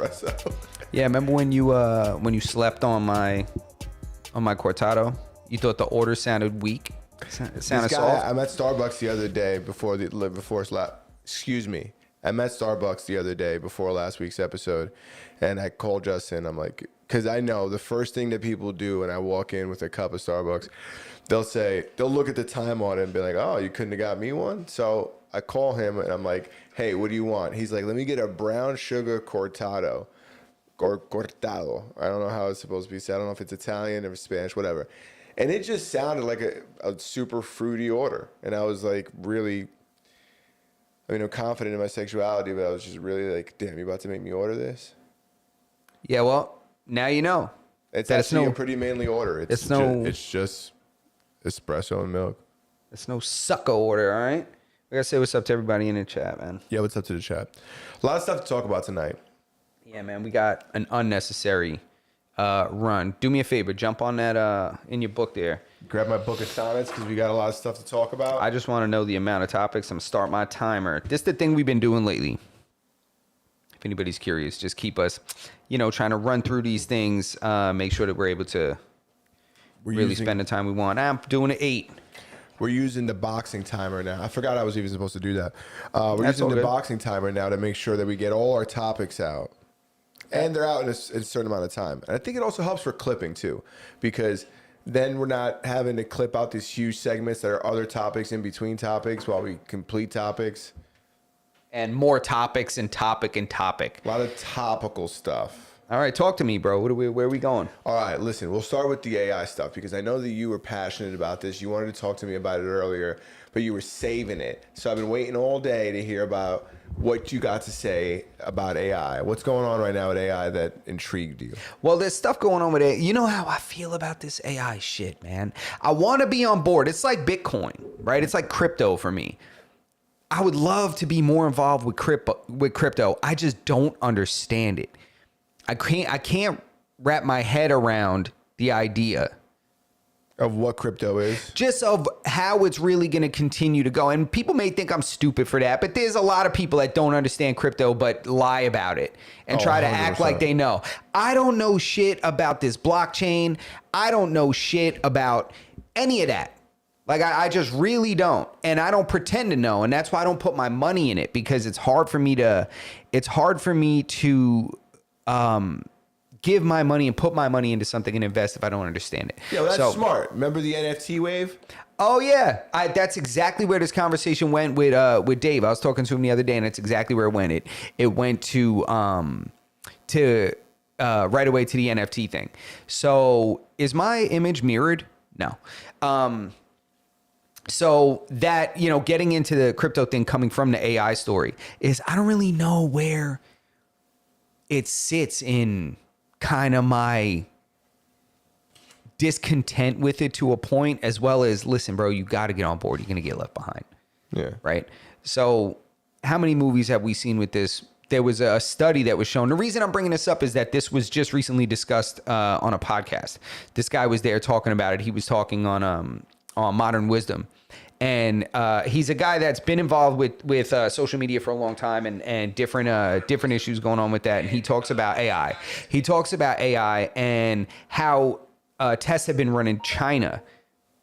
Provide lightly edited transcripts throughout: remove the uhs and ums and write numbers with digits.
espresso. Yeah, remember when you slept on my cortado? You thought the order sounded weak. It sounded soft. I'm at Starbucks the other day I'm at Starbucks the other day before last week's episode, and I called Justin. I'm like, because I know the first thing that people do when I walk in with a cup of Starbucks, they'll look at the time on it and be like, oh, you couldn't have got me one? So I call him and I'm like, hey, what do you want? He's like, let me get a brown sugar cortado. Or cortado. I don't know how it's supposed to be said. I don't know if it's Italian or Spanish, whatever. And it just sounded like a super fruity order. And I was like really, I'm confident in my sexuality, but I was just really like, damn, you about to make me order this? Yeah, well, now you know. It's actually a pretty manly order. It's just espresso and milk. It's no sucker order, all right? We gotta say what's up to everybody in the chat, man. Yeah, what's up to the chat? A lot of stuff to talk about tonight. Yeah, man, we got an unnecessary run. Do me a favor, jump on that in your book there. Grab my book of sonnets because we got a lot of stuff to talk about. I just want to know the amount of topics. I'm gonna start my timer. This is the thing we've been doing lately. If anybody's curious, just keep us, trying to run through these things. Make sure that we're able to spend the time we want. I'm doing it 8. We're using the boxing timer now. I forgot I was even supposed to do that. We're using the boxing timer now to make sure that we get all our topics out. And they're out in a certain amount of time. And I think it also helps for clipping, too. Because then we're not having to clip out these huge segments that are other topics in between topics while we complete topics. And more topics and topic and topic. A lot of topical stuff. All right, talk to me, bro. Where are we going? All right, listen, we'll start with the AI stuff because I know that you were passionate about this. You wanted to talk to me about it earlier, but you were saving it. So I've been waiting all day to hear about what you got to say about AI. What's going on right now with AI that intrigued you? Well, there's stuff going on with it. You know how I feel about this AI shit, man. I want to be on board. It's like Bitcoin, right? It's like crypto for me. I would love to be more involved with crypto. I just don't understand it. I can't wrap my head around the idea of what crypto is, just of how it's really going to continue to go. And people may think I'm stupid for that, but there's a lot of people that don't understand crypto but lie about it and try to 100%. Act like they know. I don't know shit about this blockchain. I don't know shit about any of that. Like I just really don't, and I don't pretend to know, and that's why I don't put my money in it, because it's hard for me to give my money and put my money into something and invest if I don't understand it. Yeah, well, that's smart. Remember the NFT wave? Oh yeah, that's exactly where this conversation went with Dave. I was talking to him the other day, and that's exactly where it went. It went to right away to the NFT thing. So is my image mirrored? No. So that, getting into the crypto thing coming from the AI story is, I don't really know where it sits in kind of my discontent with it to a point, as well as, listen, bro, you got to get on board. You're going to get left behind. Yeah. Right. So how many movies have we seen with this? There was a study that was shown. The reason I'm bringing this up is that this was just recently discussed on a podcast. This guy was there talking about it. He was talking on Modern Wisdom. And he's a guy that's been involved with social media for a long time and different issues going on with that. And he talks about AI. He talks about AI and how tests have been run in China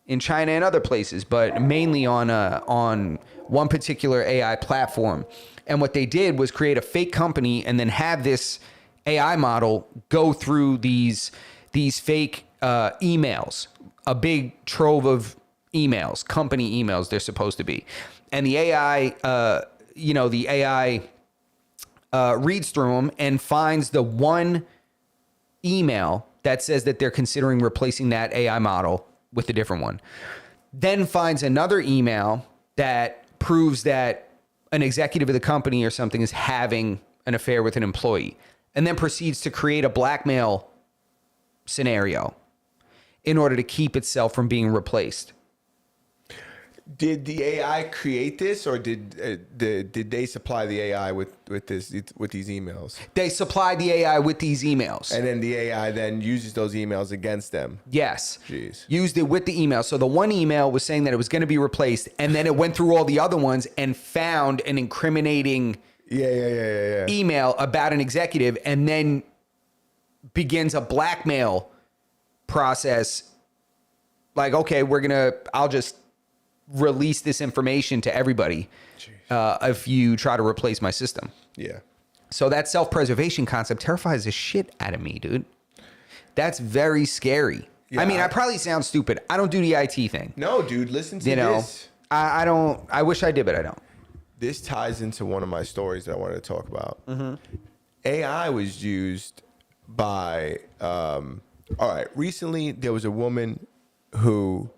and other places, but mainly on one particular AI platform. And what they did was create a fake company and then have this AI model go through these fake emails, a big trove of emails, company emails they're supposed to be. And the AI, reads through them and finds the one email that says that they're considering replacing that AI model with a different one. Then finds another email that proves that an executive of the company or something is having an affair with an employee, and then proceeds to create a blackmail scenario in order to keep itself from being replaced. Did the AI create this, or did they supply the AI with these emails? They supplied the AI with these emails, and then the AI then uses those emails against them. Yes, jeez, used it with the email. So the one email was saying that it was going to be replaced, and then it went through all the other ones and found an incriminating Yeah. email about an executive and then begins a blackmail process. Like, okay, I'll just release this information to everybody if you try to replace my system. Yeah. So that self-preservation concept terrifies the shit out of me, dude. That's very scary. Yeah, I mean, I probably sound stupid. I don't do the IT thing. No, dude, listen to You know, this. I don't. I wish I did, but I don't. This ties into one of my stories that I wanted to talk about. Mm-hmm. AI was used by, all right, recently there was a woman who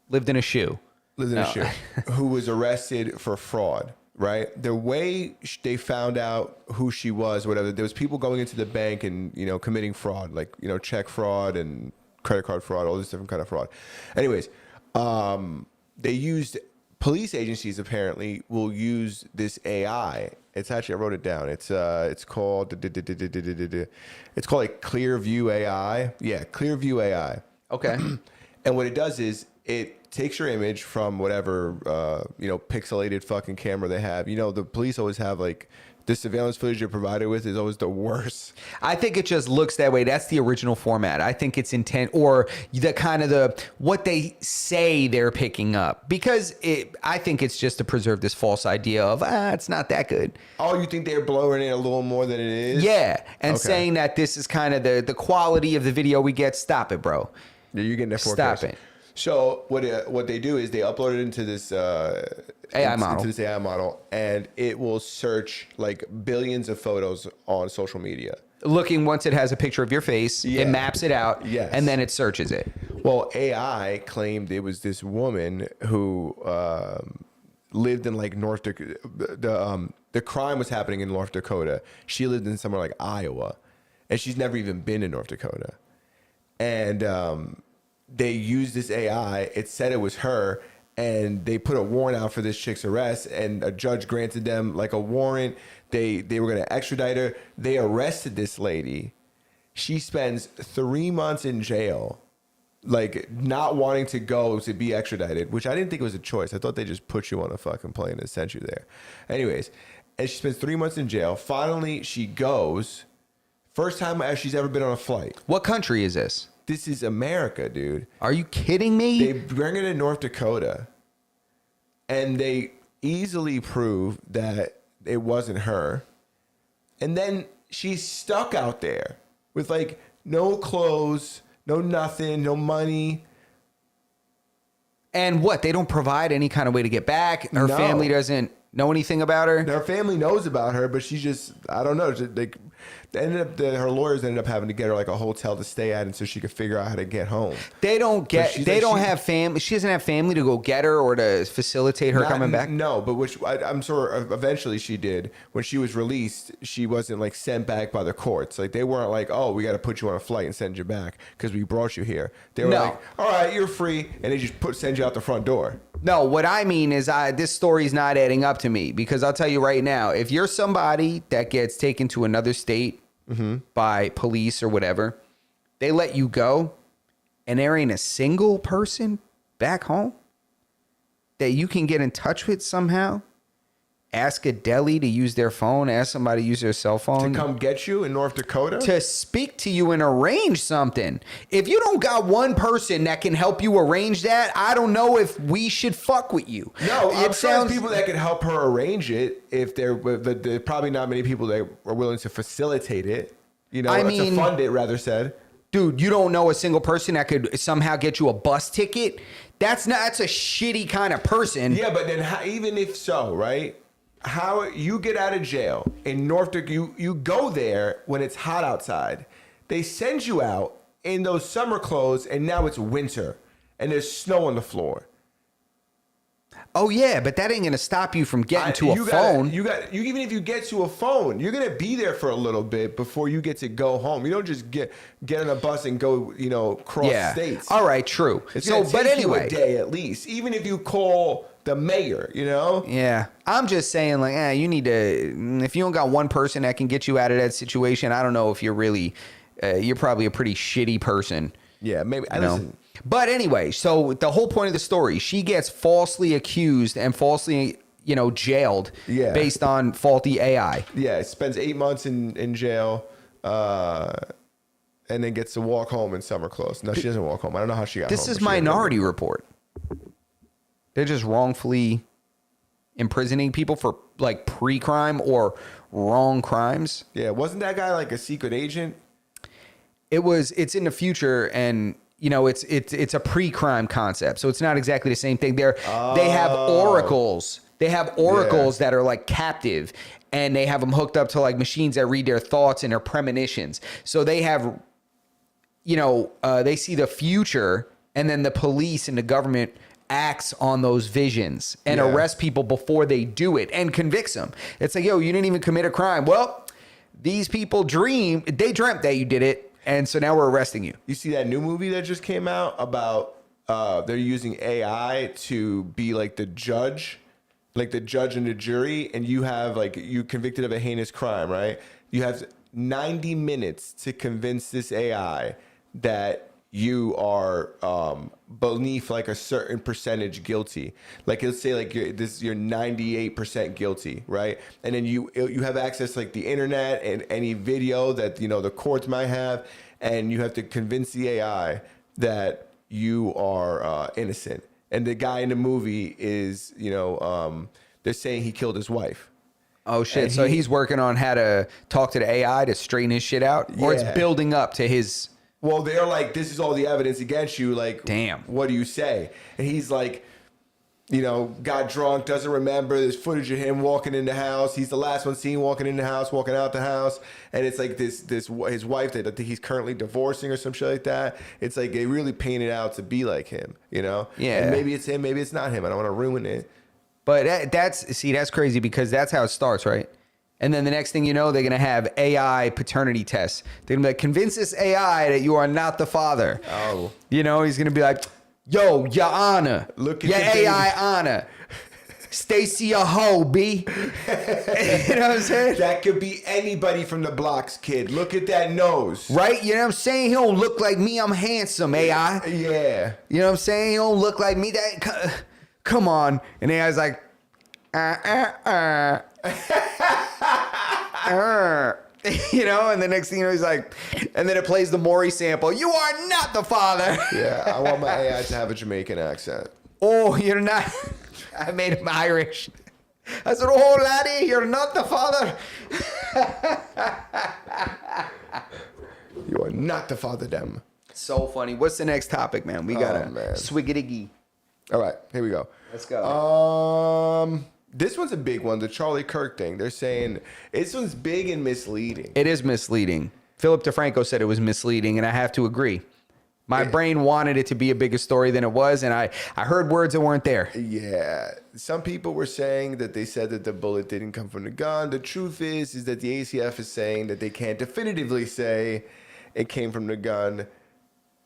Lived in a shoe. lived in a shoe who was arrested for fraud, right? The way they found out who she was, whatever, there was people going into the bank and, you know, committing fraud, like, you know, check fraud and credit card fraud, all this different kind of fraud. Anyways, they used police agencies apparently will use this AI. It's actually, I wrote it down. It's called like Clearview AI. Yeah, Clearview AI. Okay. And what it does is it takes your image from whatever you know, pixelated fucking camera they have. You know, the police always have like the surveillance footage you're provided with is always the worst. I think it just looks that way. That's the original format. I think it's intent or the kind of what they say they're picking up, because I think it's just to preserve this false idea of it's not that good. Oh, you think they're blowing it a little more than it is? Yeah, and Okay. saying that this is kind of the quality of the video we get. Stop it, bro. Yeah, you're getting that 4K. Stop it. So what they do is they upload it into this AI model. into this AI model, and it will search like billions of photos on social media. Looking, once it has a picture of your face, Yeah. it maps it out, Yes. and then it searches it. Well, AI claimed it was this woman who lived in like North Dakota. The crime was happening in North Dakota. She lived in somewhere like Iowa, and she's never even been in North Dakota. And they used this AI. It said it was her, and they put a warrant out for this chick's arrest, and a judge granted them like a warrant. They were going to extradite her. They arrested this lady. She spends 3 months in jail, like not wanting to go to be extradited, which I didn't think was a choice. I thought they just put you on a fucking plane and sent you there. Anyways, and she spends 3 months in jail. Finally, she goes. First time she's ever been on a flight. What country is this? This is America, dude. Are you kidding me? They bring her to North Dakota, and they easily prove that it wasn't her. And then she's stuck out there with like no clothes, no nothing, no money. And what? They don't provide any kind of way to get back? Her No. family doesn't know anything about her? Her family knows about her, but she just, I don't know. Her lawyers ended up having to get her like a hotel to stay at, and so she could figure out how to get home. They don't But she's they like, don't she- have family. She doesn't have family to go get her or to facilitate her coming back? No, but I'm sure eventually she did. When she was released, she wasn't like sent back by the courts. Like they weren't like, oh, we got to put you on a flight and send you back because we brought you here. They were No. like, all right, you're free, and they just send you out the front door. No, what I mean is this story's not adding up to me, because I'll tell you right now, if you're somebody that gets taken to another state by police or whatever, they let you go and there ain't a single person back home that you can get in touch with somehow, ask a deli to use their phone, ask somebody to use their cell phone To come get you in North Dakota? to speak to you and arrange something. If you don't got one person that can help you arrange that, I don't know if we should fuck with you. No, I'm sure there's people that could help her arrange it. If there probably not many people that are willing to facilitate it. You know, I to mean- fund it, rather said. Dude, you don't know a single person that could somehow get you a bus ticket? That's a shitty kind of person. Yeah, but then even if so, right? How you get out of jail in North Dakota, you go there when it's hot outside. They send you out in those summer clothes, and now it's winter, and there's snow on the floor. Oh yeah, but that ain't gonna stop you from getting to a You phone. even if you get to a phone, you're gonna be there for a little bit before you get to go home. You don't just get on a bus and go, cross Yeah. states. All right, true. It's So, gonna but take you anyway, a day at least, even if you call the mayor. yeah, I'm just saying, like, you need to. If you don't got one person that can get you out of that situation, I don't know if you're really. You're probably a pretty shitty person. Yeah, maybe. You know? But anyway, so the whole point of the story, she gets falsely accused and falsely, jailed Yeah. based on faulty AI. Yeah, spends 8 months in jail, and then gets to walk home in summer clothes. No, she doesn't walk home. I don't know how she got home. This is but she got Minority Report. They're just wrongfully imprisoning people for like pre-crime or wrong crimes. Yeah, wasn't that guy like a secret agent? It's in the future, and it's a pre-crime concept, so it's not exactly the same thing. They have oracles. They have oracles that are like captive, and they have them hooked up to like machines that read their thoughts and their premonitions. So they have, they see the future, and then the police and the government acts on those visions and arrest people before they do it and convicts them. It's like, yo, you didn't even commit a crime. Well, these people dreamt that you did it, and so now we're arresting you. You see that new movie that just came out about they're using AI to be like the judge and the jury, and you convicted of a heinous crime, right? You have 90 minutes to convince this AI that you are beneath like a certain percentage guilty. Like it'll say like you're 98% guilty, right? And then you have access to like the internet and any video that the courts might have, and you have to convince the AI that you are innocent. And the guy in the movie is they're saying he killed his wife. Oh shit! And So he's working on how to talk to the AI to straighten his shit out, or it's building up to his. Well, they're like, this is all the evidence against you. Like, damn, what do you say? And he's like, got drunk, doesn't remember. There's footage of him walking in the house. He's the last one seen walking in the house, walking out the house. And it's like his wife that I think he's currently divorcing or some shit like that. It's like they really paint it out to be like him, Yeah. And maybe it's him, maybe it's not him. I don't want to ruin it. But that's crazy, because that's how it starts, right? And then the next thing you know, they're going to have AI paternity tests. They're going to be like, convince this AI that you are not the father. Oh. He's going to be like, yo, your honor. Look at your the baby. AI honor. Stacy a hoe, B. You know what I'm saying? That could be anybody from the blocks, kid. Look at that nose. Right? You know what I'm saying? He don't look like me. I'm handsome, AI. Yeah. You know what I'm saying? He don't look like me. Come on. And AI's like, and the next thing you know, he's like, and then it plays the Maury sample. You are not the father. Yeah, I want my AI to have a Jamaican accent. Oh, you're not. I made him Irish. I said, oh, laddie, you're not the father. You are not the father, them. So funny. What's the next topic, man? We got a swiggitiggy. All right, here we go. Let's go. This one's a big one, the Charlie Kirk thing. They're saying this one's big and misleading. It is misleading. Philip DeFranco said it was misleading, and I have to agree. My brain wanted it to be a bigger story than it was, and I heard words that weren't there. Yeah. Some people were saying that they said that the bullet didn't come from the gun. The truth is that the ACF is saying that they can't definitively say it came from the gun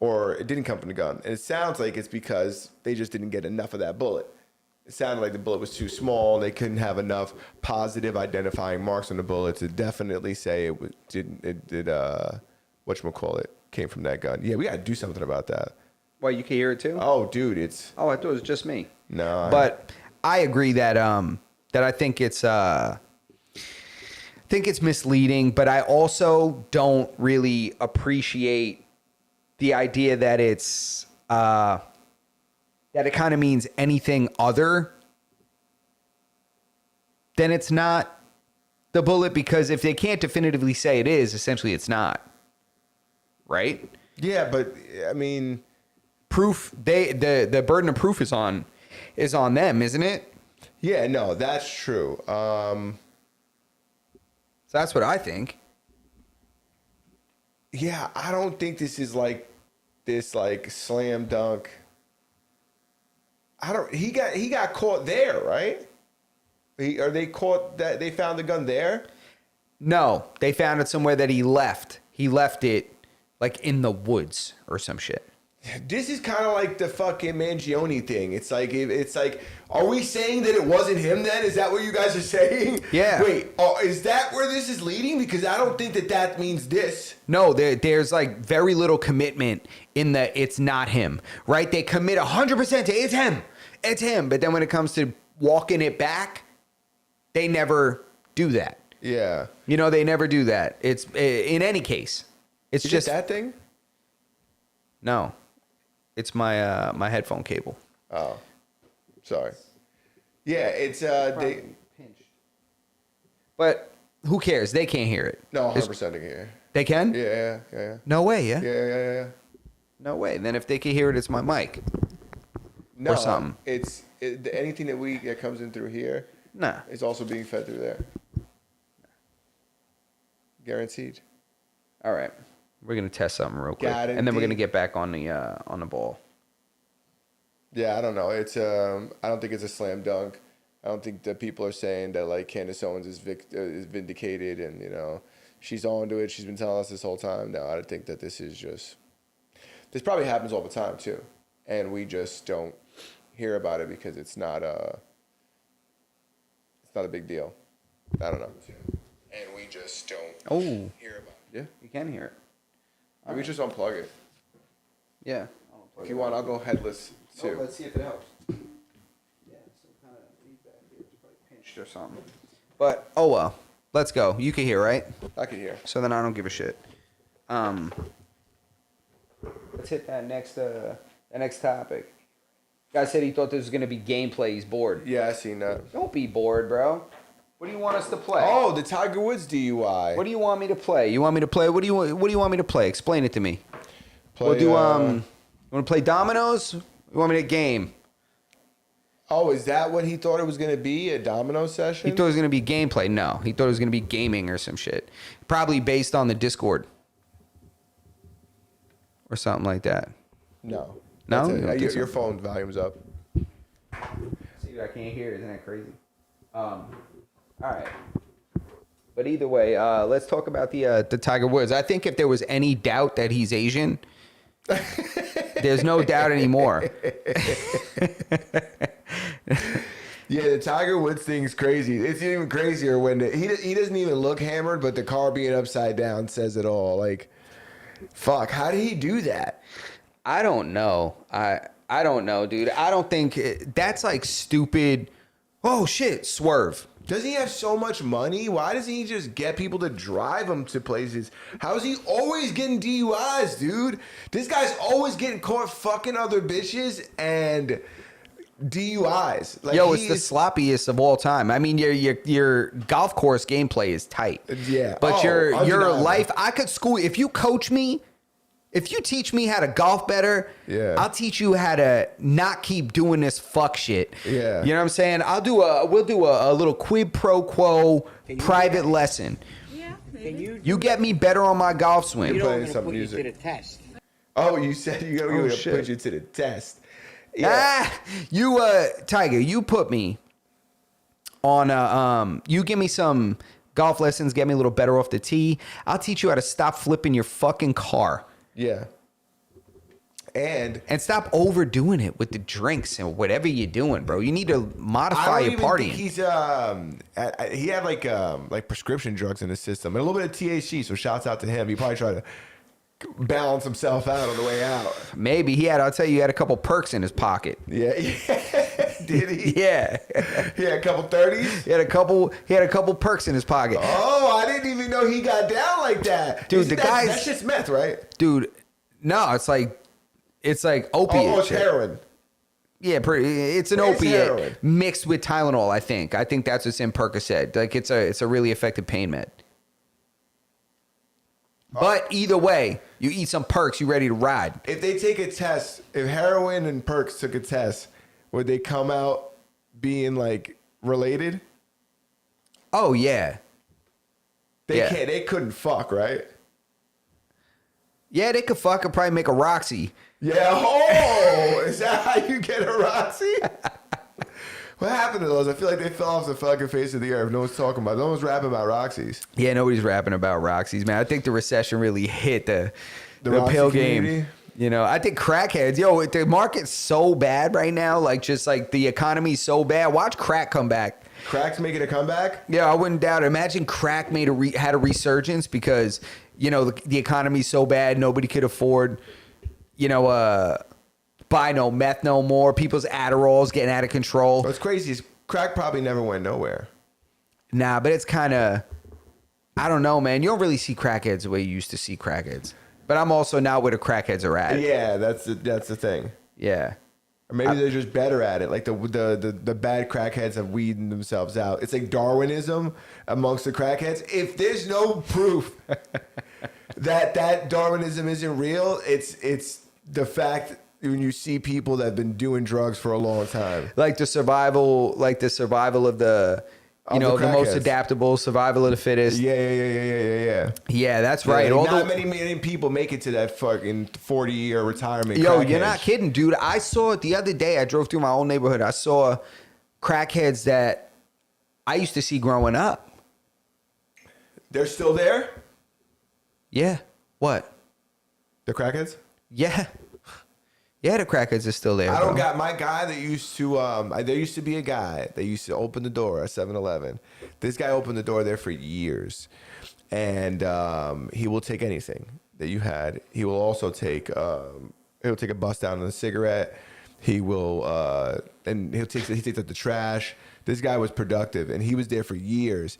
or it didn't come from the gun. And it sounds like it's because they just didn't get enough of that bullet. It sounded like the bullet was too small. They couldn't have enough positive identifying marks on the bullet to definitely say whatchamacallit, came from that gun. Yeah, we got to do something about that. Well, you can hear it too? Oh, dude, it's... Oh, I thought it was just me. No. But I agree that I think it's misleading, but I also don't really appreciate the idea that it's that it kind of means anything other than it's not the bullet, because if they can't definitively say it is, essentially it's not. Right? Yeah, but I mean, proof, the burden of proof is on them, isn't it? Yeah, no, that's true. So that's what I think. Yeah, I don't think this is like slam dunk. He got caught there, right? They caught that they found the gun there? No, they found it somewhere that he left. He left it like in the woods or some shit. This is kind of like the fucking Mangione thing. It's like, are we saying that it wasn't him then? Is that what you guys are saying? Yeah. Wait, is that where this is leading? Because I don't think that means this. No, there's like very little commitment in the it's not him, right? They commit 100% to it's him. But then when it comes to walking it back, They never do that. Yeah. You know, they never do that. It's in any case. It's Is just it that thing? no. It's my my headphone cable. Oh, sorry. Yeah, it's they. Pinched. But who cares? They can't hear it. No, It's- 100% they can hear. They can? Yeah. No way, yeah? Yeah. No way. Then if they can hear it, it's my mic. No, something. Anything that comes in through here Nah. is also being fed through there. Guaranteed. All right. We're gonna test something real quick. Got it, And then we're D. gonna get back on the ball. Yeah, I don't know. It's I don't think it's a slam dunk. I don't think that people are saying that like Candace Owens is vindicated and she's on to it. She's been telling us this whole time. No, I think that this is just this probably happens all the time too, and we just don't hear about it because it's not a big deal. I don't know. And we just don't hear about it. Yeah, You can hear it. we just unplug it. Yeah. If you want, I'll go headless too. let's see if it helps. Yeah, some kind of feedback here. It's probably pinched or something. But oh well. Let's go. You can hear, right? I can hear. So then I don't give a shit. Let's hit that next topic. Guy said he thought this was gonna be gameplay. He's bored. Yeah, I seen that. Don't be bored, bro. What do you want us to play? Oh, the Tiger Woods DUI. What do you want me to play? You want me to play? What do you want me to play? Explain it to me. Play, We'll do you want to play dominoes? You want me to game? Oh, is that what he thought it was going to be? A domino session? He thought it was gonna be gameplay. No, he thought it was gonna be gaming or some shit. Probably based on the Discord or something like that. No. No? That's You it. don't think Your, so? your phone volume's up. See, I can't hear. Isn't that crazy? All right. But either way, let's talk about the Tiger Woods. I think if there was any doubt that he's Asian, there's no doubt anymore. Yeah, the Tiger Woods thing's crazy. It's even crazier when he doesn't even look hammered, but the car being upside down says it all. Like, fuck, how did he do that? I don't know. I don't know, dude. I don't think that's like stupid. Oh shit, swerve. Does he have so much money? Why doesn't he just get people to drive him to places? How is he always getting DUIs, dude? This guy's always getting caught fucking other bitches and DUIs. Like, Yo, it's the sloppiest of all time. I mean, your golf course gameplay is tight. Yeah. But Oh, your undeniable. life, I could school if you coach me. If you teach me how to golf better, Yeah. I'll teach you how to not keep doing this fuck shit. Yeah. You know what I'm saying? We'll do a little quid pro quo private lesson. Yeah, Can maybe. You get me better on my golf You swing. don't playing want to some put music. you to the test. Oh, you said you're Oh, going to shit. put you to the test. Yeah. You Tiger, you put me on you give me some golf lessons, get me a little better off the tee. I'll teach you how to stop flipping your fucking car. Yeah. And And stop overdoing it with the drinks and whatever you're doing, bro. You need to I modify don't your even partying. think he's he had like prescription drugs in his system and a little bit of THC. So shouts out to him. He probably tried to balance himself out on the way out. Maybe I'll tell you, he had a couple perks in his pocket. Yeah. Did he? Yeah. He had a couple 30s. He had a couple perks in his pocket. Oh, I didn't even know he got down like that. Dude, Isn't the that, guy's- that's just meth, right? Dude, no, it's like opiate. Oh, it's shit. heroin. Yeah, it's an It's opiate heroin. mixed with Tylenol. I think that's what's in Percocet. Like it's a really effective pain med. But either way, you eat some perks, you ready to ride. If they take a test, if heroin and perks took a test, would they come out being like related? Oh yeah, They Yeah. can't. They couldn't fuck, right? yeah. They could fucking probably make a Roxy. Yeah. Oh, is that how you get a Roxy? What happened to those? I feel like they fell off the fucking face of the earth. No one's talking about. No one's rapping about Roxys. Yeah, nobody's rapping about Roxy's, man. I think the recession really hit the Roxy pill game. community? You know, I think crackheads, the market's so bad right now. Like, just like the economy's so bad. Watch crack come back. Crack's making a comeback. Yeah, I wouldn't doubt it. Imagine crack had a resurgence because, the economy's so bad, nobody could afford, buy no meth no more. People's Adderall's getting out of control. What's crazy is crack probably never went nowhere. Nah, but it's kind of, I don't know, man. You don't really see crackheads the way you used to see crackheads. But I'm also not where the crackheads are at. Yeah, that's the thing. Yeah. Or maybe they're just better at it. Like the bad crackheads have weeded themselves out. It's like Darwinism amongst the crackheads. If there's no proof that Darwinism isn't real, it's the fact when you see people that have been doing drugs for a long time. Like the survival of the, Of the the most crackheads. adaptable, survival of the fittest. Yeah. Yeah, that's right. Like not many people make it to that fucking 40-year retirement. Yo, crack you're age. not kidding, dude. I saw it the other day. I drove through my old neighborhood. I saw crackheads that I used to see growing up. They're still there. Yeah. What? The crackheads. Yeah. Yeah, the crackheads are still there. I don't bro. got my guy that used to. There used to be a guy that used to open the door at 7-Eleven. This guy opened the door there for years, and he will take anything that you had. He will also take. He'll take a bust down on a cigarette. He will, and he takes out the trash. This guy was productive, and he was there for years.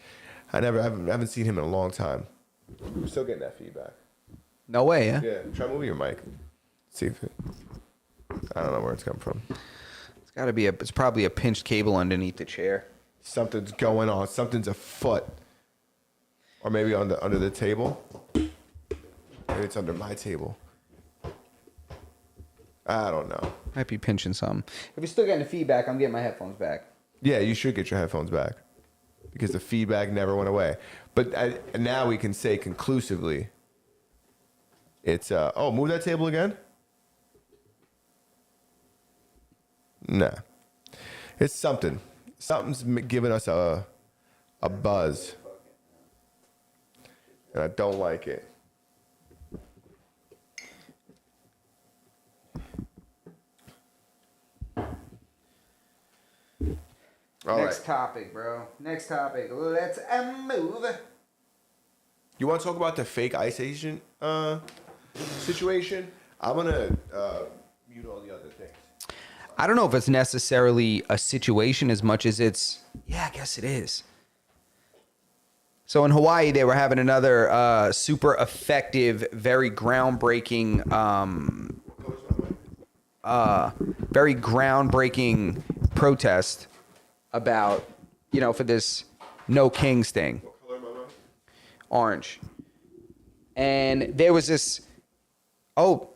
I haven't seen him in a long time. We're still getting that feedback. No way, yeah? Yeah, try moving your mic. See if it. I don't know where it's coming from. It's probably a pinched cable underneath the chair. Something's going on. Something's afoot. Or maybe under the table. Maybe it's under my table. I don't know. Might be pinching something. If you're still getting the feedback, I'm getting my headphones back. Yeah, you should get your headphones back. Because the feedback never went away. But now we can say conclusively, it's, move that table again? Nah. It's something. Something's giving us a buzz. And I don't like it. Next topic, bro. Next topic. Let's move. You want to talk about the fake ICE agent situation? I'm going to mute all the other things. I don't know if it's necessarily a situation as much as I guess it is. So in Hawaii, they were having another super effective, very groundbreaking, protest about, for this No Kings thing. What color, Mama? Orange. And there was this, hold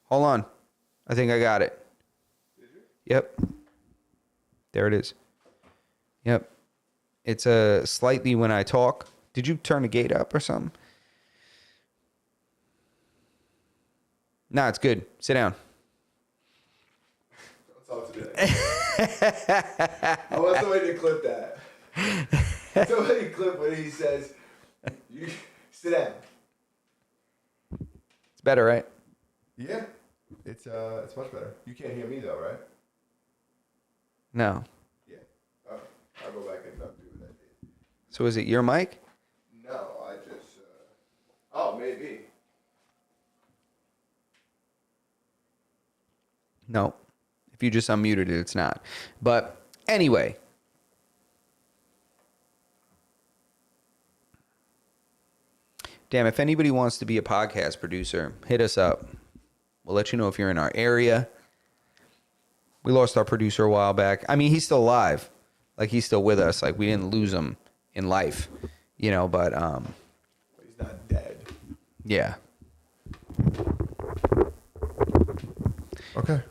on. I think I got it. Did you? Yep. There it is. Yep. It's a slightly when I talk. Did you turn the gate up or something? Nah, it's good. Sit down. I'll talk today. I want somebody to clip that. Somebody clip when he says, "You sit down." It's better, right? Yeah, it's much better. You can't hear me though, right? No. Yeah. All right. I'll go back and undo what I did. So is it your mic? No, I just. Oh, maybe. No. If you just unmuted it, it's not. But anyway. Damn, if anybody wants to be a podcast producer, hit us up. We'll let you know if you're in our area. We lost our producer a while back. I mean, he's still alive. Like, he's still with us. Like, we didn't lose him in life, but But he's not dead. yeah. Okay.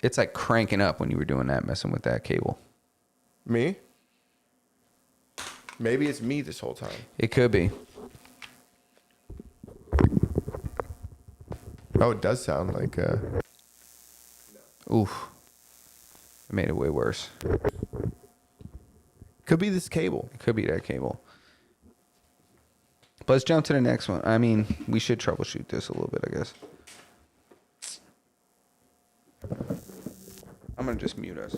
It's like cranking up when you were doing that, messing with that cable. Me? Maybe it's me this whole time. It could be. Oh, it does sound like. Oof. It made it way worse. Could be this cable. It could be that cable. But let's jump to the next one. I mean, we should troubleshoot this a little bit, I guess. I'm going to just mute us.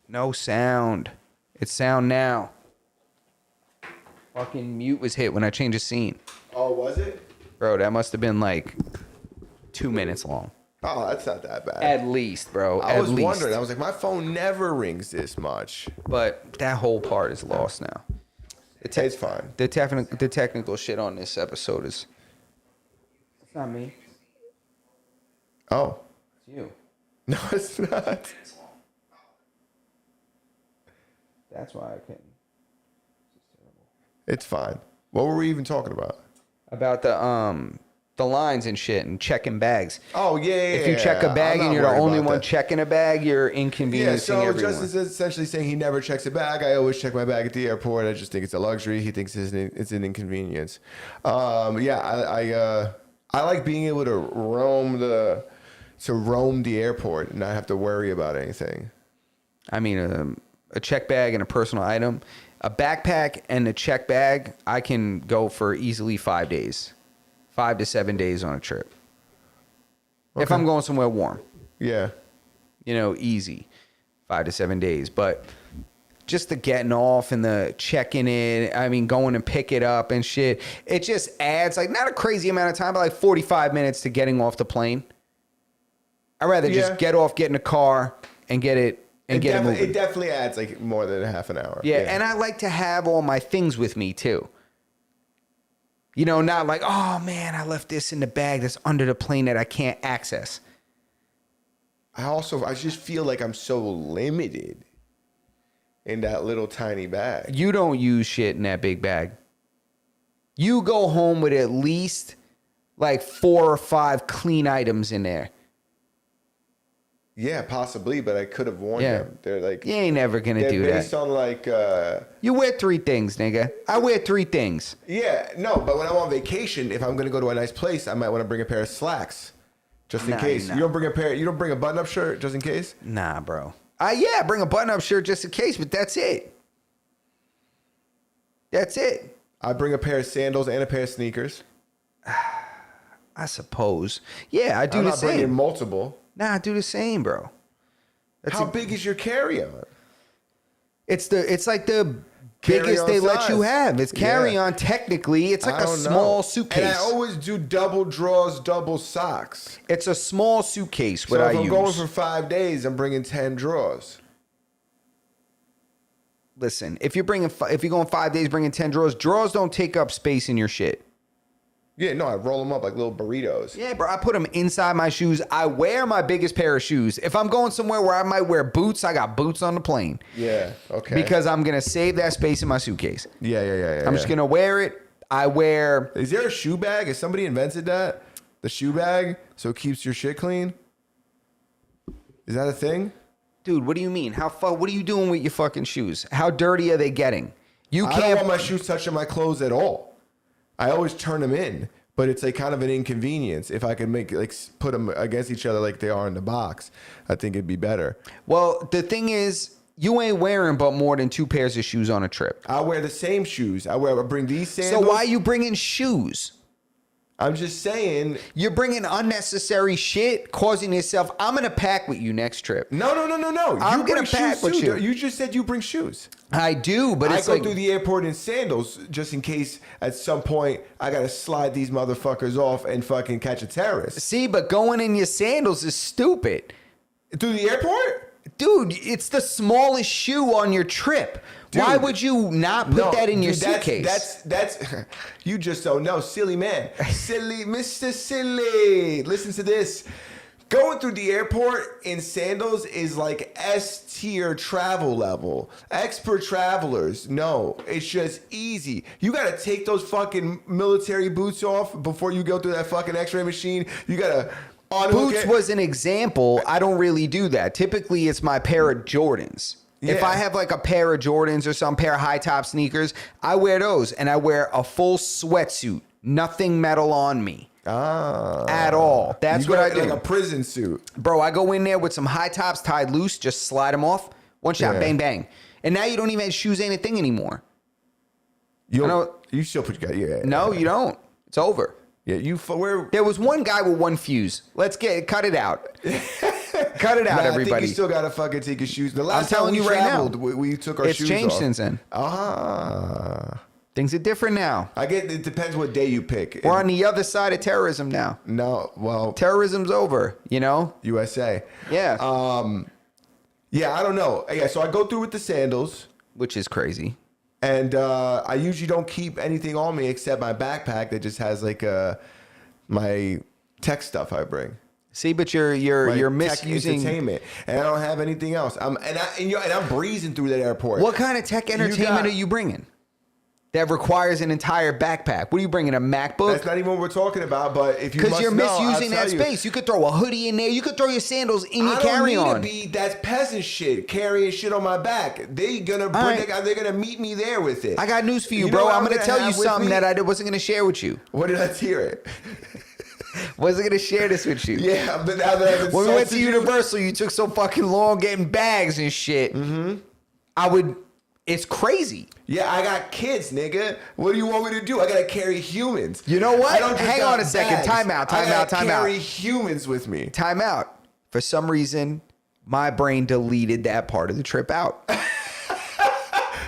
No sound. It's sound now. Fucking mute was hit when I changed the scene. Oh, was it? Bro, that must have been like 2 minutes long. Oh, that's not that bad. At least, bro. I at was least. wondering. I was like, my phone never rings this much. But that whole part is lost now. It's fine. The technical shit on this episode is... It's not me. Oh. It's you. No, it's not. That's why I couldn't. It's fine. What were we even talking about? About the lines and shit and checking bags. Oh, yeah. If you check a bag and you're the only one checking a bag, you're inconveniencing everyone. Justin's essentially saying he never checks a bag. I always check my bag at the airport. I just think it's a luxury. He thinks it's an inconvenience. I like being able to roam the airport and not have to worry about anything. I mean, a check bag and a personal item, a backpack and a check bag, I can go for easily 5 days, 5 to 7 days on a trip. Okay. If I'm going somewhere warm. Yeah. Easy, 5 to 7 days. But just the getting off and the checking in, I mean, going and pick it up and shit, it just adds like not a crazy amount of time, but like 45 minutes to getting off the plane. I'd rather just get off, get in the car, and get it. It definitely adds like more than a half an hour. Yeah, and I like to have all my things with me too. Not like, oh man, I left this in the bag that's under the plane that I can't access. I just feel like I'm so limited in that little tiny bag. You don't use shit in that big bag. You go home with at least like 4 or 5 clean items in there. Yeah, possibly, but I could have worn them. They're like, you ain't never gonna do that. Based on like, you wear 3 things, nigga. I wear 3 things. Yeah, no, but when I'm on vacation, if I'm gonna go to a nice place, I might want to bring a pair of slacks, just in case. You don't bring a button-up shirt just in case. Nah, bro. Bring a button-up shirt just in case, but that's it. That's it. I bring a pair of sandals and a pair of sneakers. I suppose. Yeah, I do the same. I'm not bringing multiple. Nah, I do the same, bro. How big is your carry-on? It's like the biggest they let you have. It's carry-on technically. It's like a small suitcase. And I always do double drawers, double socks. It's a small suitcase. So if I'm going for 5 days, I'm bringing 10 drawers. Listen, if you're going 5 days, bringing 10 drawers don't take up space in your shit. Yeah, no, I roll them up like little burritos. Yeah, bro, I put them inside my shoes. I wear my biggest pair of shoes. If I'm going somewhere where I might wear boots, I got boots on the plane. Yeah, okay. Because I'm going to save that space in my suitcase. Yeah. I'm just going to wear it. Is there a shoe bag? Has somebody invented that? The shoe bag so it keeps your shit clean? Is that a thing? Dude, what do you mean? What are you doing with your fucking shoes? How dirty are they getting? I don't want my shoes touching my clothes at all. I always turn them in, but it's like kind of an inconvenience. If I could put them against each other like they are in the box, I think it'd be better. Well, the thing is, you ain't wearing but more than 2 pairs of shoes on a trip. I wear the same shoes. I bring these sandals. So why are you bringing shoes? I'm just saying. You're bringing unnecessary shit, causing yourself. I'm going to pack with you next trip. No. I'm going to pack with you. You just said you bring shoes. I do, but I go through the airport in sandals just in case at some point I got to slide these motherfuckers off and fucking catch a terrorist. See, but going in your sandals is stupid. Through the airport? Dude, it's the smallest shoe on your trip. Dude, why would you not put that in your suitcase? That's you just don't know. Silly man. Silly, Mr. Silly. Listen to this. Going through the airport in sandals is like S-tier travel level. Expert travelers, no, it's just easy. You got to take those fucking military boots off before you go through that fucking x-ray machine. You got to unhook Boots it. was an example. I don't really do that. Typically, it's my pair of Jordans. Yeah. If I have like a pair of Jordans or some pair of high top sneakers, I wear those and I wear a full sweatsuit. Nothing metal on me. At all. That's what I do. Like a prison suit. Bro, I go in there with some high tops tied loose, just slide them off. One shot, bang, bang. And now you don't even have shoes ain't a thing anymore. You still put your No, you don't. It's over. Yeah, There was one guy with one fuse. Cut it out. Cut it out, Nah, I think everybody. you still gotta fucking take your shoes. The last time telling we you right now. traveled, we took our It's shoes changed off. since then. Things are different now. I get it depends what day you pick. We're on the other side of terrorism now. No, well, Terrorism's over, you know? USA. Yeah. Yeah, I don't know. Yeah, so I go through with the sandals, Which is crazy. and I usually don't keep anything on me except my backpack that just has like my tech stuff I bring. See, but you're Tech misusing. entertainment, and I don't have anything else. I'm breezing through that airport. What kind of tech entertainment are you bringing? That requires an entire backpack. What are you bringing? A MacBook? That's not even what we're talking about. But if you Because must you're know, misusing I'll that tell you. space. You could throw a hoodie in there. You could throw your sandals in your I don't carry-on. need to be that's peasant shit, carrying shit on my back. They're gonna meet me there with it. I got news for you, You know bro. what I'm I'm going to gonna tell you have with something me? that I wasn't going to share with you. What did I hear it? Wasn't going to share this with you. Yeah, but now that I've When we went to insulted you- Universal, you took so fucking long getting bags and shit. Mm-hmm. It's crazy. Yeah, I got kids, nigga. What do you want me to do? I gotta carry humans. You know what? I don't just Hang got on a second. bags. Time out, I time gotta out, time out. carry humans with me. Time out. For some reason, my brain deleted that part of the trip out.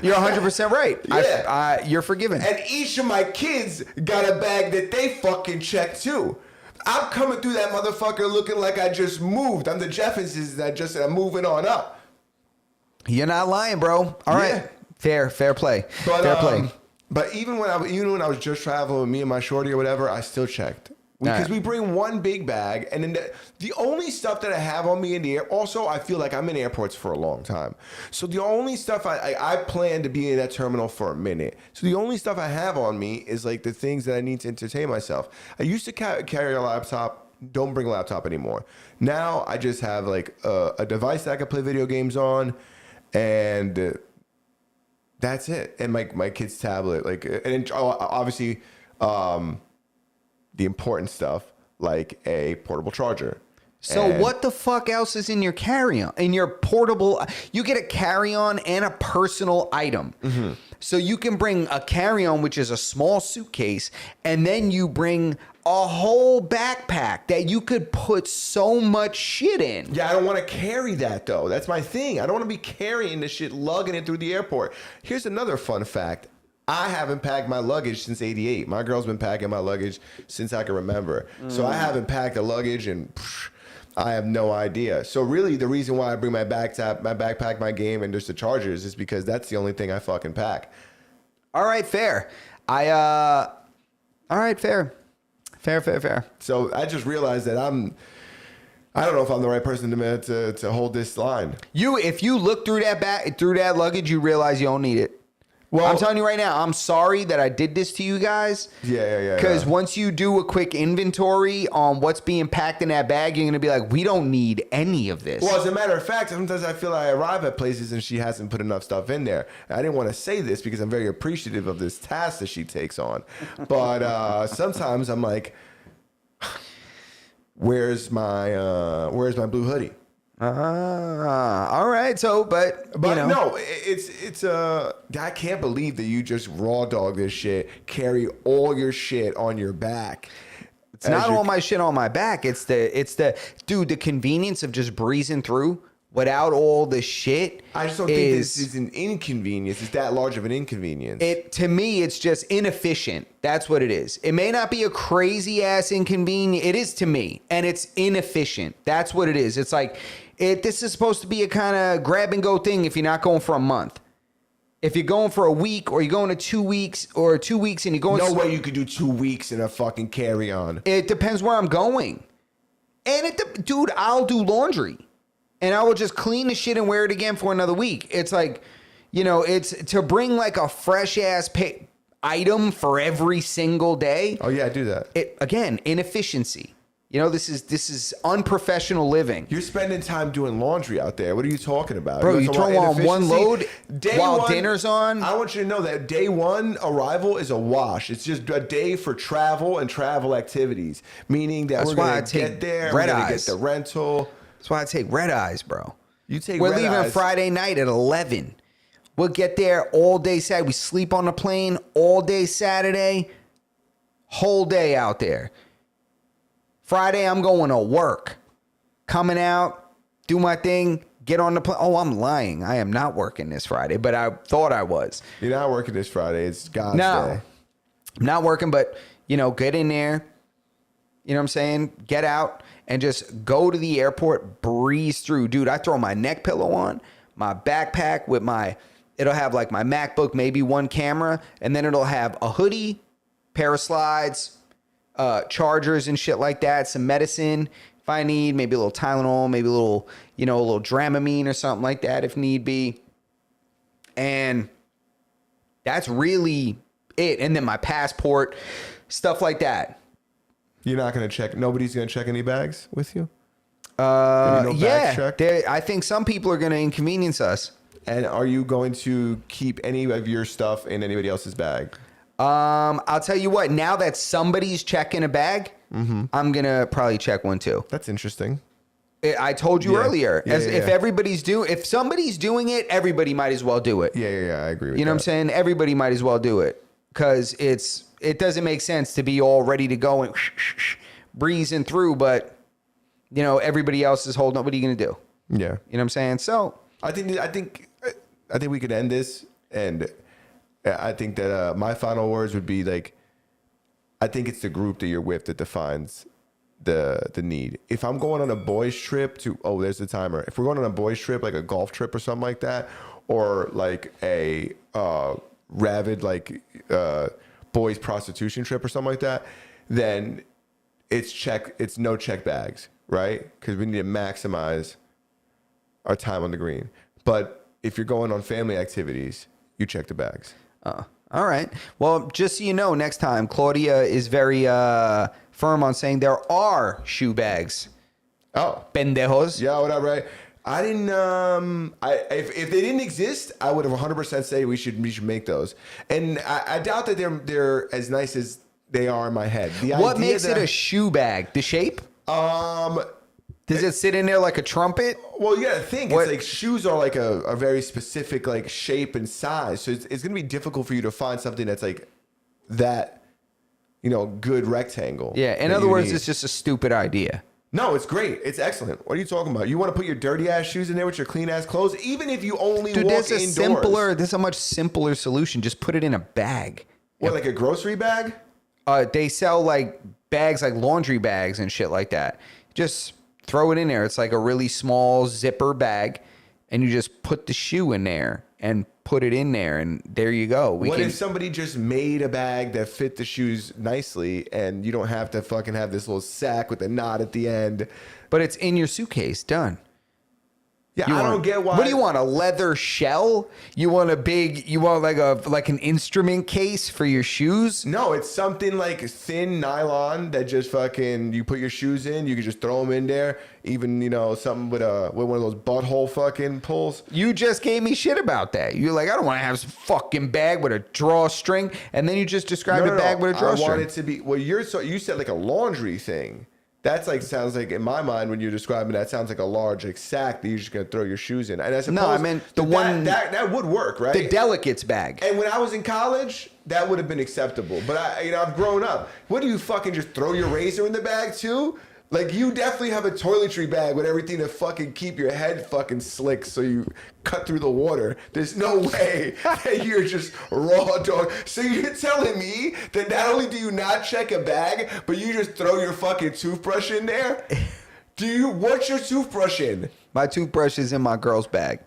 You're 100% right. Yeah. You're forgiven. And each of my kids got a bag that they fucking checked too. I'm coming through that motherfucker looking like I just moved. I'm the Jeffersons that I'm moving on up. You're not lying, bro. All right. Yeah. Fair play. But, Fair play. But even when I was just traveling with me and my shorty or whatever, I still checked. Because Right. we bring one big bag, and then the only stuff that I have on me in the air. Also, I feel like I'm in airports for a long time, so the only stuff I plan to be in that terminal for a minute. So the only stuff I have on me is like the things that I need to entertain myself. I used to carry a laptop. Don't bring a laptop anymore. Now I just have like a device that I can play video games on, and that's it. And my kid's tablet, like, and obviously. The important stuff like a portable charger. So And- what the fuck else is in your carry-on? In your portable, you get a carry-on and a personal item. Mm-hmm. So you can bring a carry-on, which is a small suitcase, and then you bring a whole backpack that you could put so much shit in. Yeah, I don't want to carry that though. That's my thing. I don't want to be carrying this shit, lugging it through the airport. Here's another fun fact. I haven't packed my luggage since '88. My girl's been packing my luggage since I can remember. So I haven't packed a luggage and I have no idea. So really the reason why I bring my backpack, my game, and just the chargers is because that's the only thing I fucking pack. All right, fair. All right, fair. Fair. So I just realized that I don't know if I'm the right person to hold this line. If you look through that luggage, you realize you don't need it. Well, I'm telling you right now, I'm sorry that I did this to you guys. Yeah. Because once you do a quick inventory on what's being packed in that bag, you're going to be like, we don't need any of this. Well, as a matter of fact, sometimes I feel I arrive at places and she hasn't put enough stuff in there. I didn't want to say this because I'm very appreciative of this task that she takes on. But sometimes I'm like, where's my blue hoodie? All right. So, but you know. No, it's I can't believe that you just raw dog this shit, carry all your shit on your back. It's not all my shit on my back. It's the dude, the convenience of just breezing through without all the shit. I just don't think this is an inconvenience. It's that large of an inconvenience. To me, it's just inefficient. That's what it is. It may not be a crazy ass inconvenience. It is to me, and it's inefficient. That's what it is. It's like this is supposed to be a kind of grab and go thing if you're not going for a month. If you're going for a week or you're going to 2 weeks or 2 weeks and you're going... No way you could do 2 weeks in a fucking carry-on. It depends where I'm going. And dude, I'll do laundry. And I will just clean the shit and wear it again for another week. It's like, it's to bring like a fresh ass item for every single day. Oh yeah, I do that. Again, inefficiency. This is unprofessional living. You're spending time doing laundry out there. What are you talking about? Bro, You're you talking throw about on one load Day while one, dinner's on? I want you to know that day one arrival is a wash. It's just a day for travel and travel activities. Meaning that That's we're why going I to take get there, red we're going to eyes. get the rental. That's why I take red eyes, bro. You take We're red leaving eyes. Friday night at 11. We'll get there all day Saturday. We sleep on the plane all day Saturday. Whole day out there. Friday, I'm going to work. Coming out, do my thing, get on the plane. Oh, I'm lying. I am not working this Friday, but I thought I was. You're not working this Friday. It's God's No, day. I'm not working, but, get in there. You know what I'm saying? Get out and just go to the airport, breeze through. Dude, I throw my neck pillow on, my backpack with it'll have like my MacBook, maybe one camera, and then it'll have a hoodie, pair of slides, chargers and shit like that, some medicine if I need, maybe a little Tylenol, maybe a little Dramamine or something like that if need be. And that's really it. And then my passport, stuff like that. You're not going to check. Nobody's going to check any bags with you? No bags Yeah. checked? I think some people are going to inconvenience us. And are you going to keep any of your stuff in anybody else's bag? I'll tell you what, now that somebody's checking a bag, I'm going to probably check one too. That's interesting. I told you earlier, Yeah, if if somebody's doing it, everybody might as well do it. Yeah, I agree with that. You know what I'm saying? Everybody might as well do it because it doesn't make sense to be all ready to go and breezing through, but everybody else is holding up. What are you going to do? Yeah. You know what I'm saying? So I think we could end this, and I think that my final words would be like, I think it's the group that you're with that defines the need. If I'm going on a boys trip there's the timer. If we're going on a boys trip, like a golf trip or something like that, or like a rabid boys prostitution trip or something like that, then it's no check bags, right? Because we need to maximize our time on the green. But if you're going on family activities, you check the bags. all right. Well, just so you know, next time, Claudia is very firm on saying there are shoe bags. Oh, Pendejos. yeah, whatever. Right? I didn't. If they didn't exist, I would have 100% say we should make those. And I doubt that they're as nice as they are in my head. What makes it a shoe bag? The shape? Does it sit in there like a trumpet? Well, you gotta think. It's like shoes are like a very specific like shape and size, so it's gonna be difficult for you to find something that's like that, good rectangle. Yeah. In other words, it's just a stupid idea. No, it's great. It's excellent. What are you talking about? You want to put your dirty ass shoes in there with your clean ass clothes, even if you only walk indoors. There's a much simpler solution. Just put it in a bag. What, like a grocery bag? They sell like bags, like laundry bags and shit like that. Just throw it in there. It's like a really small zipper bag, and you just put the shoe in there and put it in there, and there you go. What if somebody just made a bag that fit the shoes nicely, and you don't have to fucking have this little sack with a knot at the end? But it's in your suitcase. Done. Yeah, I don't get why. What do you want? A leather shell? You want like an instrument case for your shoes? No, it's something like thin nylon that just fucking you put your shoes in. You can just throw them in there. Even something with one of those butthole fucking pulls. You just gave me shit about that. You're like, I don't want to have some fucking bag with a drawstring, and then you just described a bag with a drawstring. I want it to be you said like a laundry thing. That's like sounds like in my mind when you're describing that sounds like a large sack that you're just gonna throw your shoes in. And I suppose no, I meant the one that would work, right? The delicates bag. And when I was in college, that would have been acceptable. But I've grown up. What do you fucking just throw your razor in the bag too? Like you definitely have a toiletry bag with everything to fucking keep your head fucking slick so you cut through the water. There's no way that you're just raw dog. So you're telling me that not only do you not check a bag, but you just throw your fucking toothbrush in there? What's your toothbrush in? My toothbrush is in my girl's bag.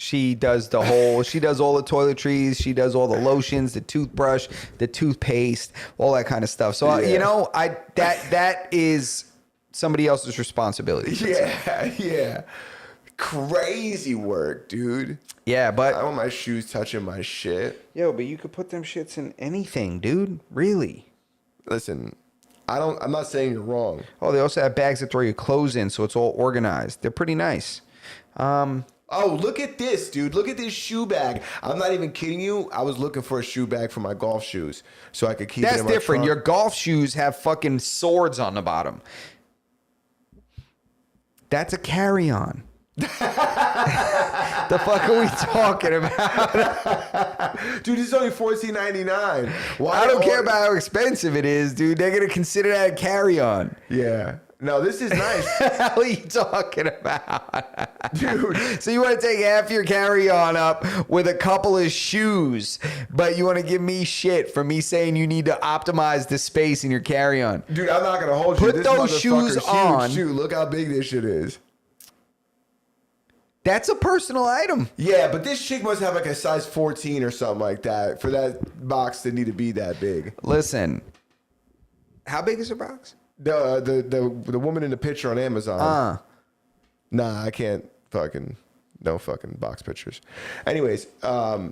She does all the toiletries. She does all the lotions, the toothbrush, the toothpaste, all that kind of stuff. So, that is somebody else's responsibility. Yeah. Crazy work, dude. Yeah, but I don't want my shoes touching my shit. Yo, but you could put them shits in anything, dude. Really. Listen, I'm not saying you're wrong. Oh, they also have bags that throw your clothes in, so it's all organized. They're pretty nice. Oh, look at this, dude. Look at this shoe bag. I'm not even kidding you. I was looking for a shoe bag for my golf shoes so I could keep it in my That's different. trunk. Your golf shoes have fucking swords on the bottom. That's a carry-on. The fuck are we talking about? Dude, this is only $14.99. I don't care about how expensive it is, dude. They're going to consider that a carry-on. Yeah. No, this is nice. What are you talking about? Dude. So you want to take half your carry-on up with a couple of shoes, but you want to give me shit for me saying you need to optimize the space in your carry-on. Dude, I'm not going to hold you. Put This those motherfucker's shoes huge. on. Dude, look how big this shit is. That's a personal item. Yeah, but this chick must have like a size 14 or something like that for that box to need to be that big. Listen, how big is her box? The woman in the picture on Amazon. Nah, I can't no fucking box pictures. Anyways, I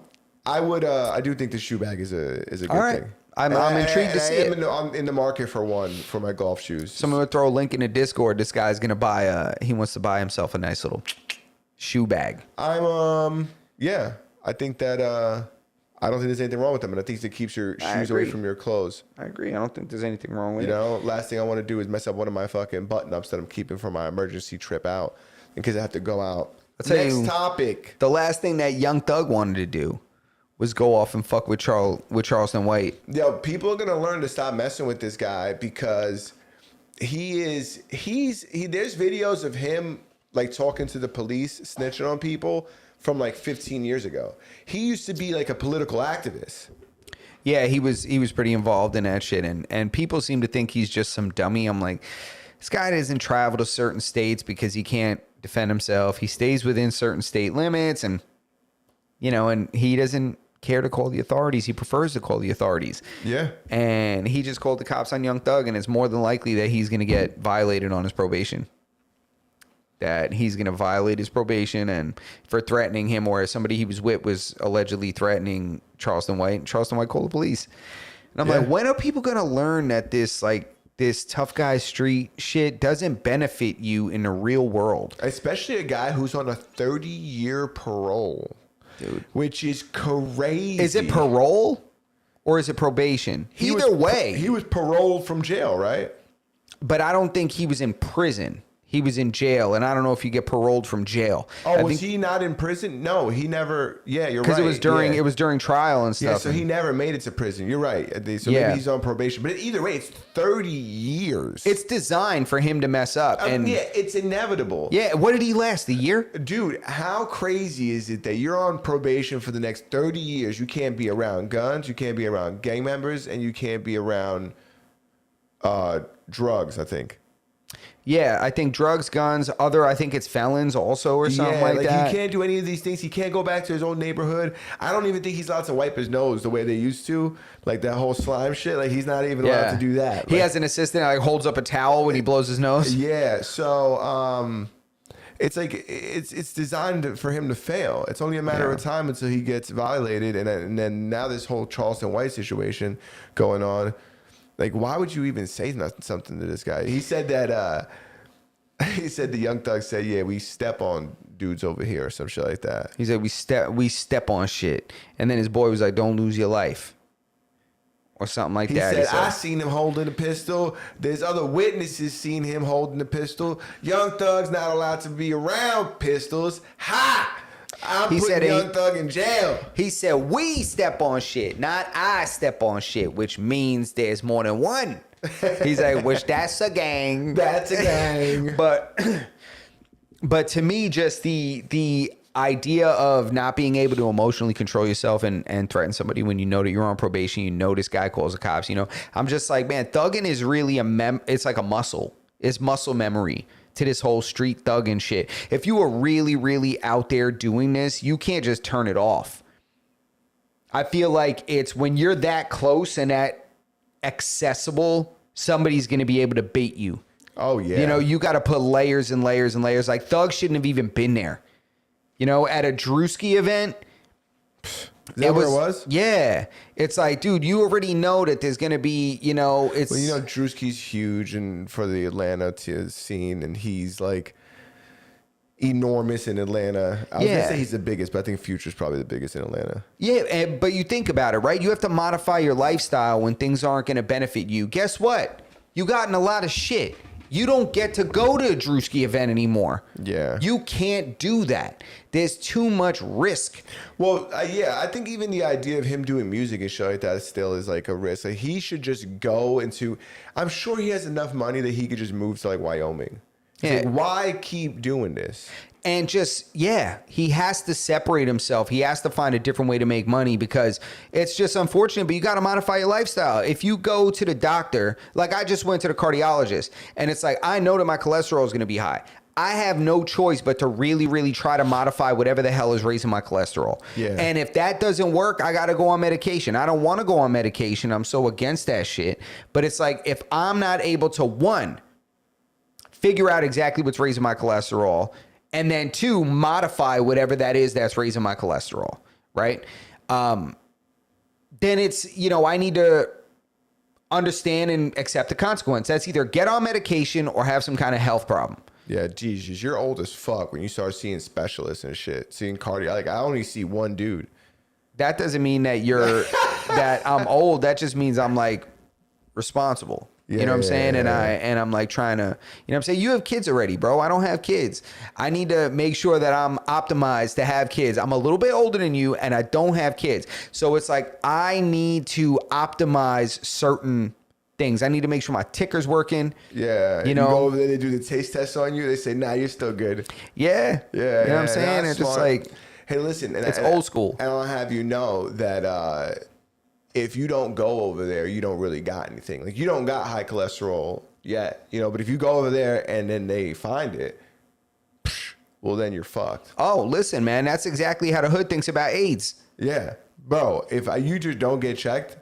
do think the shoe bag is a good All right. thing. I'm intrigued to see it. I'm in the market for one for my golf shoes. Someone would throw a link in the Discord. This guy's gonna buy he wants to buy himself a nice little shoe bag. Yeah, I think that I don't think there's anything wrong with them, and I think it keeps your shoes away from your clothes. I agree. I don't think there's anything wrong with You it. know, last thing I want to do is mess up one of my fucking button ups that I'm keeping for my emergency trip out, in case I have to go out. Next topic. The last thing that Young Thug wanted to do was go off and fuck with Charleston White. Yo, people are gonna learn to stop messing with this guy because there's videos of him like talking to the police, snitching on people from like 15 years ago. He used to be like a political activist. Yeah, he was pretty involved in that shit, and people seem to think he's just some dummy. I'm like, this guy doesn't travel to certain states because he can't defend himself. He stays within certain state limits, and and he doesn't care to call the authorities. He prefers to call the authorities. Yeah. And he just called the cops on Young Thug, and it's more than likely that he's going to get violated on his probation. That he's going to violate his probation and for threatening him, or somebody he was with was allegedly threatening Charleston White. And Charleston White called the police. And I'm like, when are people going to learn that this tough guy street shit doesn't benefit you in the real world? Especially a guy who's on a 30-year parole. Dude. Which is crazy. Is it parole or is it probation? Either way. He was paroled from jail, right? But I don't think he was in prison. He was in jail, and I don't know if you get paroled from jail. Oh, was he not in prison? No, he never. Yeah, you're right. Because it was during trial and stuff. Yeah, so he never made it to prison. You're right. So maybe he's on probation. But either way, it's 30 years. It's designed for him to mess up. And yeah, it's inevitable. Yeah, what did he last? A year? Dude, how crazy is it that you're on probation for the next 30 years? You can't be around guns, you can't be around gang members, and you can't be around drugs, I think. Yeah, I think drugs, guns, I think it's felons also or something like that. He can't do any of these things. He can't go back to his old neighborhood. I don't even think he's allowed to wipe his nose the way they used to. Like that whole slime shit. Like he's not even allowed to do that. He has an assistant that holds up a towel when he blows his nose. Yeah, so it's like it's designed for him to fail. It's only a matter of time until he gets violated, and then now this whole Charleston White situation going on. Like, why would you even say something to this guy? He said that, the Young Thug said, yeah, we step on dudes over here or some shit like that. He said, we step on shit. And then his boy was like, don't lose your life. Or something like that. He said, I seen him holding a pistol. There's other witnesses seen him holding the pistol. Young Thug's not allowed to be around pistols. Ha! I'm putting Young Thug in jail. He said, we step on shit, not I step on shit, which means there's more than one. He's like, which that's a gang. That's a gang. But to me, just the idea of not being able to emotionally control yourself and threaten somebody when you know that you're on probation, this guy calls the cops, I'm just like, man, thugging is really it's like a muscle. It's muscle memory to this whole street thugging shit. If you are really, really out there doing this, you can't just turn it off. I feel like it's when you're that close and that accessible, somebody's going to be able to bait you. Oh, yeah. You got to put layers and layers and layers. Like, Thug shouldn't have even been there. At a Drewski event. Is that where it was? Yeah. It's like, dude, you already know that there's going to be, it's... Well, Drewski's huge and for the Atlanta scene, and he's, like, enormous in Atlanta. I was going to say he's the biggest, but I think Future's probably the biggest in Atlanta. Yeah, but you think about it, right? You have to modify your lifestyle when things aren't going to benefit you. Guess what? You got in a lot of shit. You don't get to go to a Drewski event anymore. Yeah. You can't do that. There's too much risk. Well, yeah, I think even the idea of him doing music and shit like that still is like a risk. Like he should just go into. I'm sure he has enough money that he could just move to like Wyoming. It's like, why keep doing this? And just, yeah, he has to separate himself. He has to find a different way to make money because it's just unfortunate, but you got to modify your lifestyle. If you go to the doctor, like I just went to the cardiologist, and it's like, I know that my cholesterol is going to be high. I have no choice but to really, really try to modify whatever the hell is raising my cholesterol. Yeah. And if that doesn't work, I got to go on medication. I don't want to go on medication. I'm so against that shit. But it's like, if I'm not able to, one, figure out exactly what's raising my cholesterol, and then two, modify whatever that is that's raising my cholesterol, right? Then it's, I need to understand and accept the consequence. That's either get on medication or have some kind of health problem. Yeah, Jesus, you're old as fuck when you start seeing specialists and shit, seeing cardio. Like I only see one dude. That doesn't mean that that I'm old. That just means I'm like responsible. Yeah, you know what I'm saying? yeah. And I'm like trying to, you know what I'm saying? You have kids already, bro. I don't have kids. I need to make sure that I'm optimized to have kids. I'm a little bit older than you and I don't have kids. So it's like, I need to optimize certain things. I need to make sure my ticker's working. Yeah. You know, go over there, they do the taste test on you. They say, nah, you're still good. Yeah. Yeah. You know what I'm saying? Nah, It's just smart. like, hey, listen. it's old school. And I'll have you know that if you don't go over there, you don't really got anything. Like you don't got high cholesterol yet, but if you go over there and then they find it, well, then you're fucked. Oh, listen, man, that's exactly how the hood thinks about AIDS. Yeah. Bro, if you just don't get checked,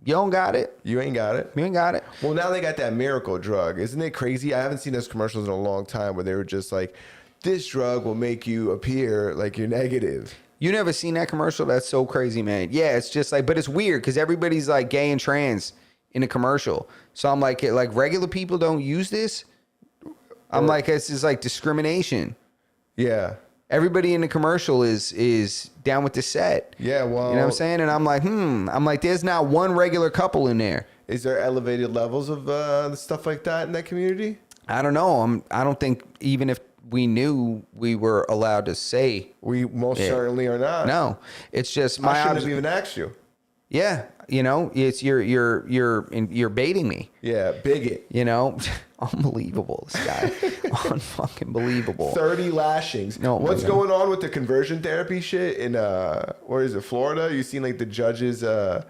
You don't got it. you ain't got it. You ain't got it. Well, now they got that miracle drug. Isn't it crazy? I haven't seen those commercials in a long time where they were just like, this drug will make you appear like you're negative. You never seen that commercial? That's so crazy, man. Yeah, it's just like, but it's weird because everybody's like gay and trans in a commercial. So I'm like regular people don't use this. I'm like, it's just like discrimination. Yeah. Everybody in the commercial is down with the set. Yeah, well. You know what I'm saying? And I'm like, there's not one regular couple in there. Is there elevated levels of stuff like that in that community? I don't know. I don't think even if we knew, we were allowed to say. We most certainly are not. No, it's just I shouldn't have even asked you. Yeah, it's you're baiting me. Yeah, bigot. Unbelievable. This guy, unfucking believable. 30 lashings. No, what's man. going on with the conversion therapy shit in where is it, Florida? You seen like the judges I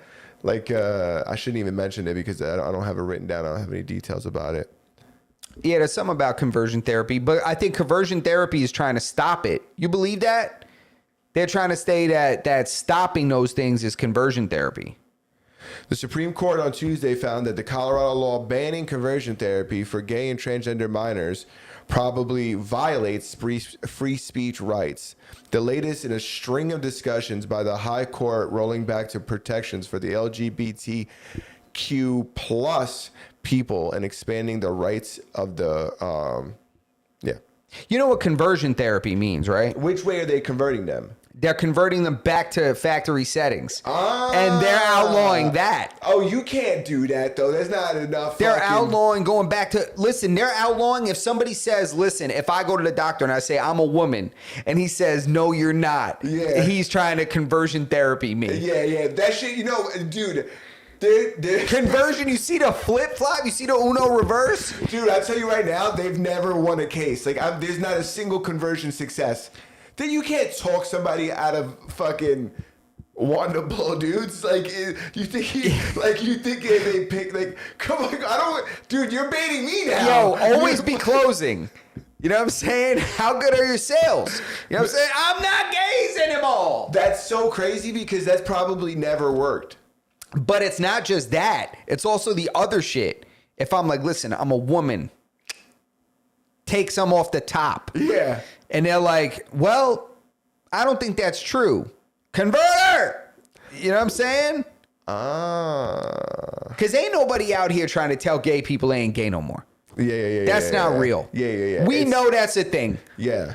shouldn't even mention it because I don't have it written down. I don't have any details about it. Yeah, there's something about conversion therapy, but I think conversion therapy is trying to stop it. You believe that? They're trying to say that stopping those things is conversion therapy. The Supreme Court on Tuesday found that the Colorado law banning conversion therapy for gay and transgender minors probably violates free speech rights. The latest in a string of discussions by the High Court rolling back to protections for the LGBTQ plus people and expanding the rights of the You know what conversion therapy means, right? Which way are they converting them? They're converting them back to factory settings. And they're outlawing that. Oh, you can't do that though. There's not enough. They're outlawing going back to, listen, they're outlawing if somebody says, listen, if I go to the doctor and I say I'm a woman and he says, no, you're not. Yeah. He's trying to conversion therapy me. Yeah. That shit, dude. Conversion, you see the flip flop? You see the Uno reverse? Dude, I'll tell you right now, they've never won a case. Like, there's not a single conversion success. Then you can't talk somebody out of fucking wonderful dudes. Like, you think they pick, like, come on, dude, you're baiting me now. Yo, always be closing. You know what I'm saying? How good are your sales? You know what I'm saying? I'm not gays anymore. That's so crazy because that's probably never worked. But it's not just that. It's also the other shit. If I'm like, listen, I'm a woman, take some off the top. Yeah. And they're like, well, I don't think that's true. Convert her. You know what I'm saying? Because ain't nobody out here trying to tell gay people they ain't gay no more. Yeah. That's not real. Yeah. We know that's a thing. Yeah.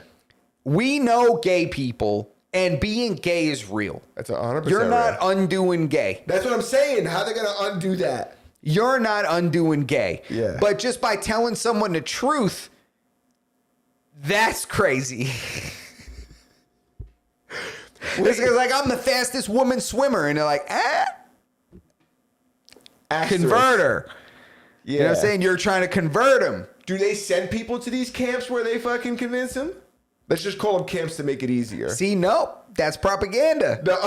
We know gay people, and being gay is real. That's 100%. You're not real. undoing gay. That's what I'm saying. How they gonna undo that? You're not undoing gay. Yeah. But just by telling someone the truth, that's crazy. This guy's like, I'm the fastest woman swimmer. And they're like, convert her. Yeah. You know what I'm saying? You're trying to convert him. Do they send people to these camps where they fucking convince them? Let's just call them camps to make it easier. See, no, that's propaganda. No.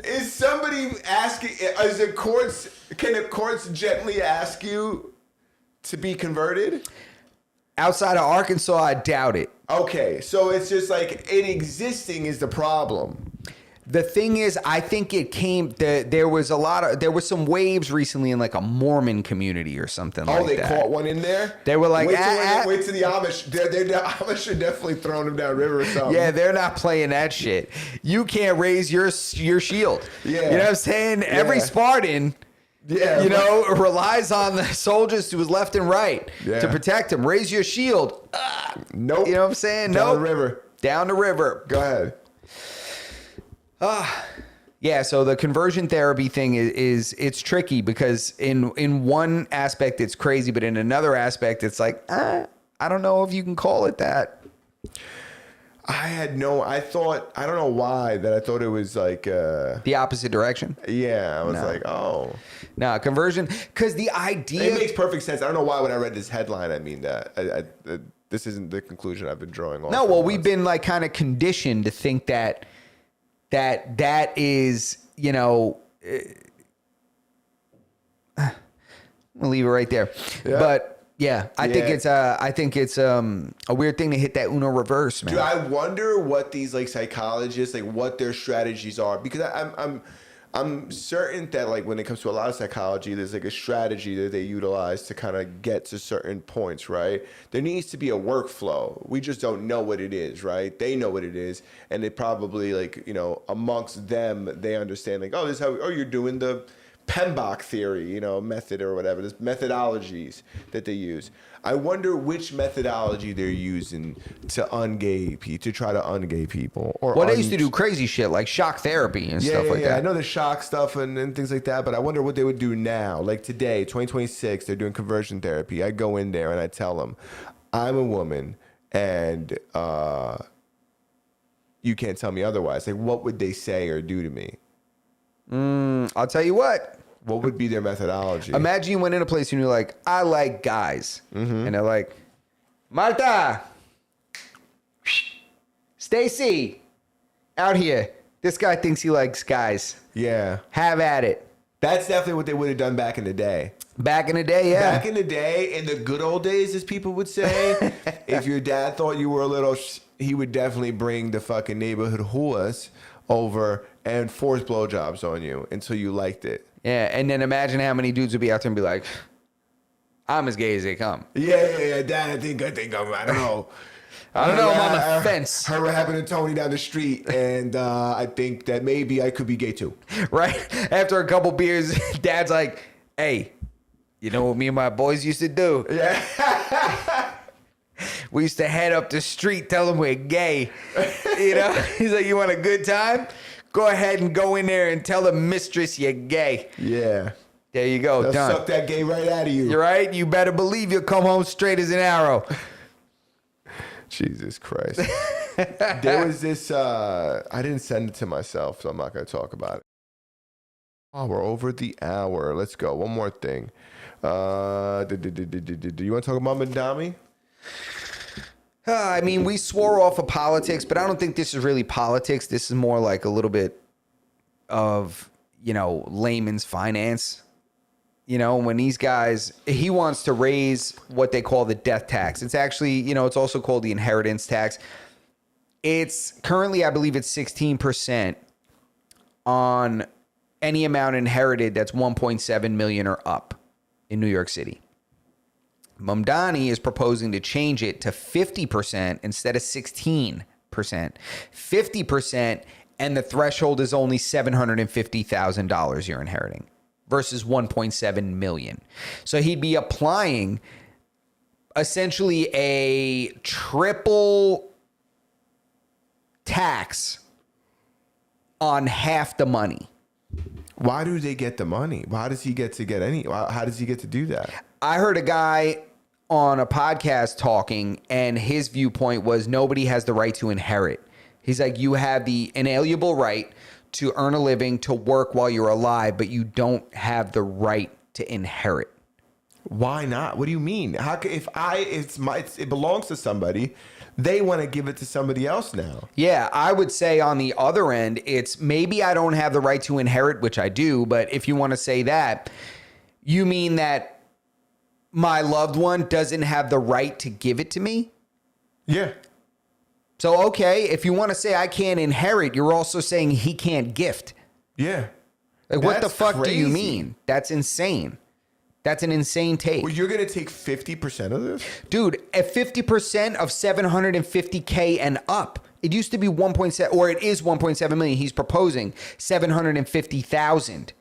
Is somebody asking, can the courts gently ask you to be converted? Outside of Arkansas, I doubt it. Okay, so it's just like it existing is the problem. The thing is, I think it came. There was some waves recently in like a Mormon community or something. Oh, like they that. caught one in there. They were like, wait till the Amish. The Amish are definitely throwing them down river or something. Yeah, they're not playing that shit. You can't raise your shield. Yeah. You know what I'm saying? Every Spartan, relies on the soldiers to his left and right to protect him. Raise your shield. Nope. You know what I'm saying? Down Nope. the river. Down the river. Go ahead. Yeah, so the conversion therapy thing is it's tricky because in one aspect it's crazy, but in another aspect it's like, I don't know if you can call it that. I don't know why, that I thought it was like, The opposite direction. yeah, I was like, oh. No, conversion, because the idea... It makes perfect sense. I don't know why when I read this headline, I mean that. This isn't the conclusion I've been drawing on. No, well, we've been like kind of conditioned to think that is, we'll leave it right there. Yeah. But yeah, I think it's a weird thing to hit that Uno reverse, man. Dude, I wonder what these like psychologists, like what their strategies are, because I'm certain that like when it comes to a lot of psychology, there's like a strategy that they utilize to kind of get to certain points, right? There needs to be a workflow. We just don't know what it is, right? They know what it is, and they probably like, amongst them, they understand like, oh, this is how, you're doing the PMBOK theory, method or whatever. There's methodologies that they use. I wonder which methodology they're using to try to ungay people. Or they used to do crazy shit like shock therapy and stuff like that. I know the shock stuff and things like that, but I wonder what they would do now. Like today, 2026, they're doing conversion therapy. I go in there and I tell them, I'm a woman and you can't tell me otherwise. Like, what would they say or do to me? I'll tell you what. What would be their methodology? Imagine you went in a place and you're like, I like guys. Mm-hmm. And they're like, Marta, Stacy, out here. This guy thinks he likes guys. Yeah. Have at it. That's definitely what they would have done back in the day. Back in the day, yeah. Back in the day, in the good old days, as people would say, if your dad thought you were a little, he would definitely bring the fucking neighborhood whores over and force blowjobs on you until you liked it. Yeah, and then imagine how many dudes would be out there and be like, I'm as gay as they come. Yeah, Dad, I think I'm, I don't know. I don't know, I'm on the fence. Heard what happened to Tony down the street, and I think that maybe I could be gay too. Right? After a couple beers, Dad's like, hey, you know what me and my boys used to do? Yeah. We used to head up the street, tell them we're gay. He's like, you want a good time? Go ahead and go in there and tell the mistress you're gay. Yeah. There you go. They'll done. suck that gay right out of you. You're right. You better believe you'll come home straight as an arrow. Jesus Christ. There was this, I didn't send it to myself, so I'm not going to talk about it. Oh, we're over the hour. Let's go. One more thing. Do you want to talk about Mandami? I mean, we swore off of politics, but I don't think this is really politics. This is more like a little bit of, layman's finance. When these guys, he wants to raise what they call the death tax. It's actually, it's also called the inheritance tax. It's currently, I believe it's 16% on any amount inherited that's 1.7 million or up in New York City. Mamdani is proposing to change it to 50% instead of 16%. 50%, and the threshold is only $750,000 you're inheriting versus 1.7 million. So he'd be applying essentially a triple tax on half the money. Why do they get the money? Why does he get to get any? How does he get to do that? I heard a guy on a podcast talking, and his viewpoint was nobody has the right to inherit. He's like, you have the inalienable right to earn a living, to work while you're alive, but you don't have the right to inherit. Why not? What do you mean? How can, if it belongs to somebody, they want to give it to somebody else now? Yeah, I would say on the other end, it's maybe I don't have the right to inherit, which I do, but if you want to say that, you mean that my loved one doesn't have the right to give it to me? Yeah. So, okay, if you want to say I can't inherit, you're also saying he can't gift. Yeah. Like, what the That's fuck do you crazy. mean? That's insane. That's an insane take. Well, you're going to take 50% of this? Dude, at 50% of 750K and up, it used to be 1.7, or it is 1.7 million. He's proposing 750,000.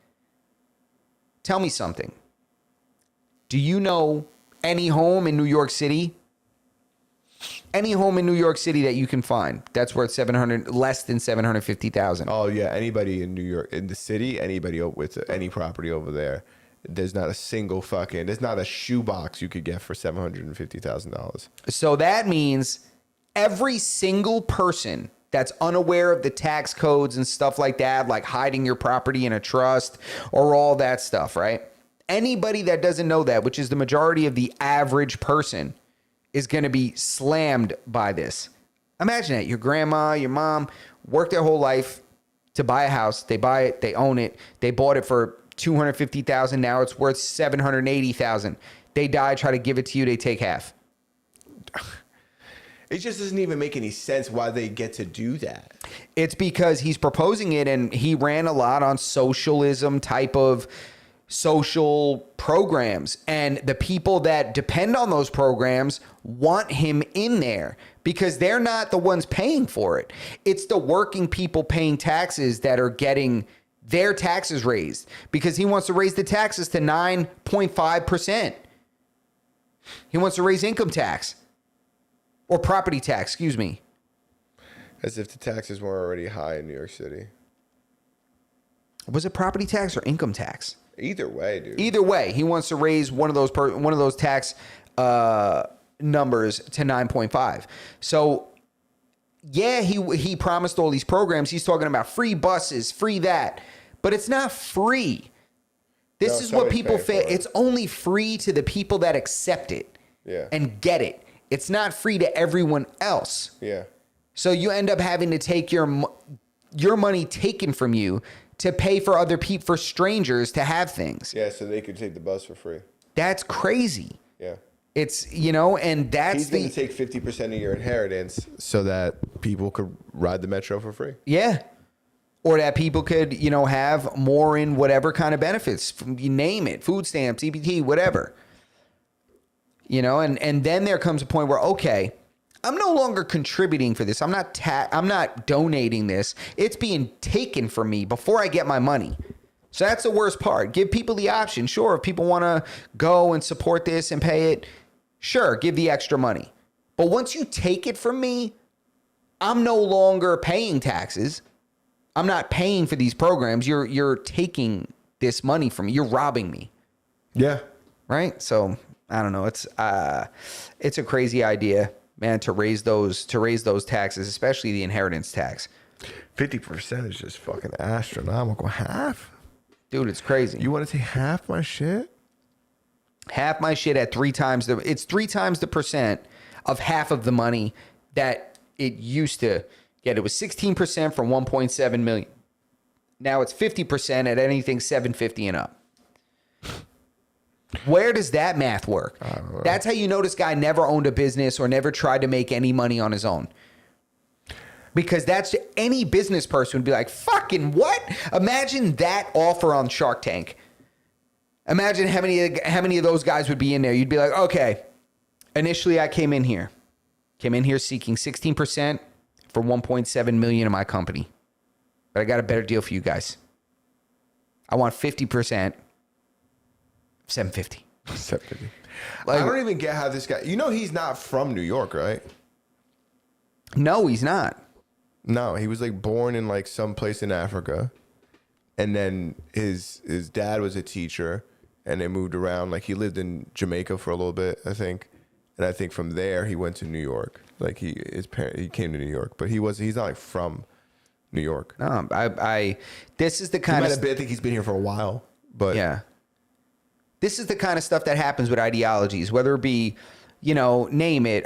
Tell me something. Do you know any home in New York City? Any home in New York City that you can find that's worth less than 750,000. Oh, yeah. Anybody in New York, in the city, anybody with any property over there, there's not a single there's not a shoebox you could get for $750,000. So that means every single person that's unaware of the tax codes and stuff like that, like hiding your property in a trust or all that stuff, right? Anybody that doesn't know that, which is the majority of the average person, is going to be slammed by this. Imagine that. Your grandma, your mom worked their whole life to buy a house. They buy it. They own it. They bought it for $250,000. Now it's worth $780,000. They die, try to give it to you. They take half. It just doesn't even make any sense why they get to do that. It's because he's proposing it, and he ran a lot on socialism type of social programs, and the people that depend on those programs want him in there because they're not the ones paying for it. It's the working people paying taxes that are getting their taxes raised, because he wants to raise the taxes to 9.5%. He wants to raise income tax or property tax, excuse me. As if the taxes weren't already high in New York City. Was it property tax or income tax? Either way, dude. Either way, he wants to raise one of those tax numbers to 9.5. So, yeah, he promised all these programs. He's talking about free buses, free that, but it's not free. This is what people say. It's only free to the people that accept it and get it. It's not free to everyone else. Yeah. So you end up having to take your money taken from you to pay for other people, for strangers to have things. Yeah, so they could take the bus for free. That's crazy. Yeah. It's, and that's He's going to take 50% of your inheritance so that people could ride the metro for free. Yeah. Or that people could, have more in whatever kind of benefits. You name it. Food stamps, EBT, whatever. And then there comes a point where, okay, I'm no longer contributing for this. I'm not donating this. It's being taken from me before I get my money. So that's the worst part. Give people the option. Sure, if people want to go and support this and pay it, sure, give the extra money. But once you take it from me, I'm no longer paying taxes. I'm not paying for these programs. You're taking this money from me. You're robbing me. Yeah. Right? So, I don't know. It's a crazy idea, man, to raise those taxes, especially the inheritance tax. 50% is just fucking astronomical. Half? Dude, it's crazy. You want to take half my shit? Half my shit at it's 3 times the percent of half of the money that it used to get. It was 16% from 1.7 million. Now it's 50% at anything 750 and up. Where does that math work? I don't know. That's how you know this guy never owned a business or never tried to make any money on his own. Because that's any business person would be like, fucking what? Imagine that offer on Shark Tank. Imagine how many of those guys would be in there. You'd be like, okay, initially I came in here seeking 16% for 1.7 million in my company. But I got a better deal for you guys. I want 50%, 750. 750. Like, I don't even get how this guy, he's not from New York, right? No, he's not. No, he was like born in like some place in Africa. and then his dad was a teacher, and they moved around. Like he lived in Jamaica for a little bit, I think, and I think from there he went to New York. Like he came to New York, but he's not like from New York. No, this is the He kind might of have been, I think he's been here for a while, but yeah. This is the kind of stuff that happens with ideologies, whether it be, name it,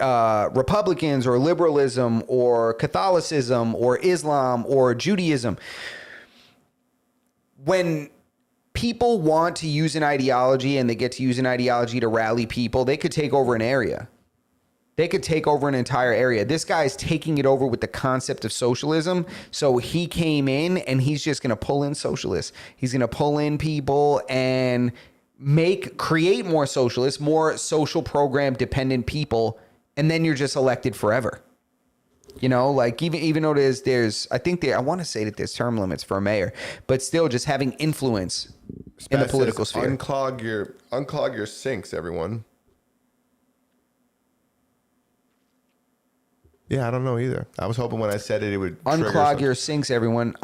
Republicans or liberalism or Catholicism or Islam or Judaism. When people want to use an ideology and they get to use an ideology to rally people, they could take over an area. They could take over an entire area. This guy's taking it over with the concept of socialism. So he came in and he's just going to pull in socialists. He's going to pull in people and create more socialists, more social program dependent people. And then you're just elected forever. Like even though there's, I want to say that there's term limits for a mayor, but still just having influence in the political sphere. Unclog your sinks, everyone. Yeah, I don't know either. I was hoping when I said it would unclog your sinks, everyone.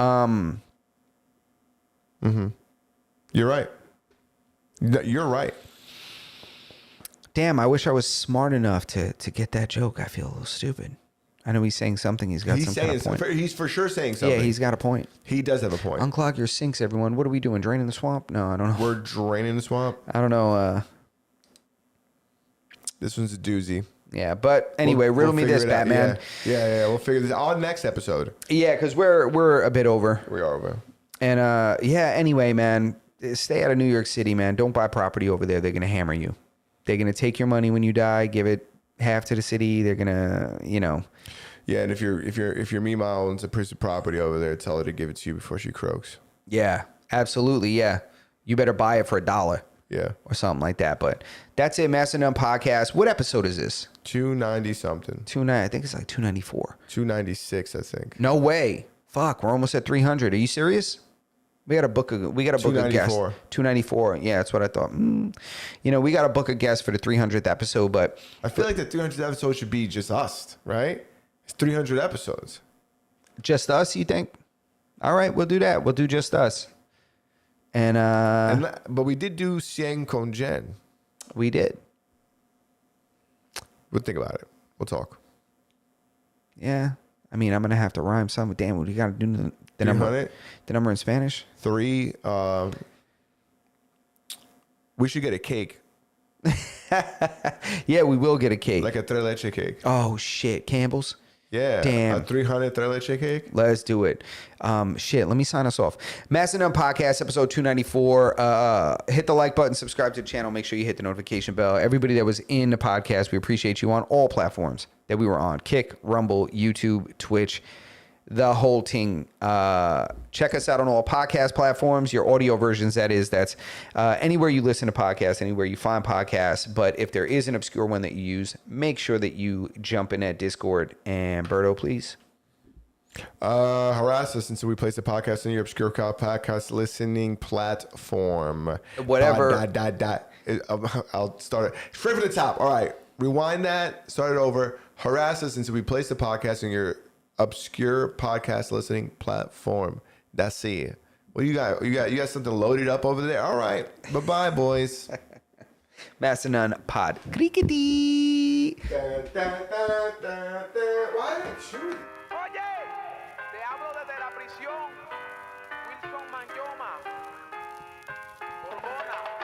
You're right. You're right. Damn, I wish I was smart enough to get that joke. I feel a little stupid. I know he's saying something. He's got some kind of point. He's for sure saying something. Yeah, he's got a point. He does have a point. Unclog your sinks, everyone. What are we doing? Draining the swamp? No, I don't know. We're draining the swamp. I don't know. This one's a doozy. Yeah, but anyway, riddle me this, Batman. Yeah. We'll figure this out on next episode. Yeah, because we're a bit over. We are over. And anyway, man, stay out of New York City, man. Don't buy property over there. They're gonna hammer you. They're gonna take your money when you die. Give it half to the city. They're gonna, Yeah, and if your Meemaw owns a piece of property over there, tell her to give it to you before she croaks. Yeah, absolutely. Yeah, you better buy it for $1. Yeah. Or something like that. But that's it, Mastodon Podcast. What episode is this? 290 something. I think it's like 294. 296, I think. No way. Fuck, we're almost at 300. Are you serious? We got to book a guest. 294. Yeah, that's what I thought. We got to book a guest for the 300th episode, but I feel like the 300th episode should be just us, right? It's 300 episodes. Just us, you think? All right, we'll do that. We'll do just us. But we did do Xiang Con Jen. We did. We'll think about it. We'll talk. Yeah. I mean, I'm going to have to rhyme some. Damn, we got to do the number in Spanish. 3. We should get a cake. Yeah, we will get a cake. Like a tres leche cake. Oh, shit. Campbell's? Yeah. Damn. A 300 tres leche cake. Let's do it. Let me sign us off. Mastodon Podcast, episode 294. Hit the like button, subscribe to the channel. Make sure you hit the notification bell. Everybody that was in the podcast, we appreciate you on all platforms that we were on. Kick, Rumble, YouTube, Twitch, the whole thing. Check us out on all podcast platforms, your audio versions, that is. That's anywhere you listen to podcasts, anywhere you find podcasts. But if there is an obscure one that you use, make sure that you jump in at Discord. And Berto, please. Harass us until we place the podcast in your obscure podcast listening platform. Whatever. I'll start it straight from the top. All right. Rewind that. Start it over. Harass us until we place the podcast in your obscure podcast listening platform. That's it. What do you got? You got something loaded up over there? All right. Bye-bye, boys. Mastodon Pod. Crickety. Why did you shoot? Oye, te hablo desde la prisión. Wilson Manyoma. Borbona.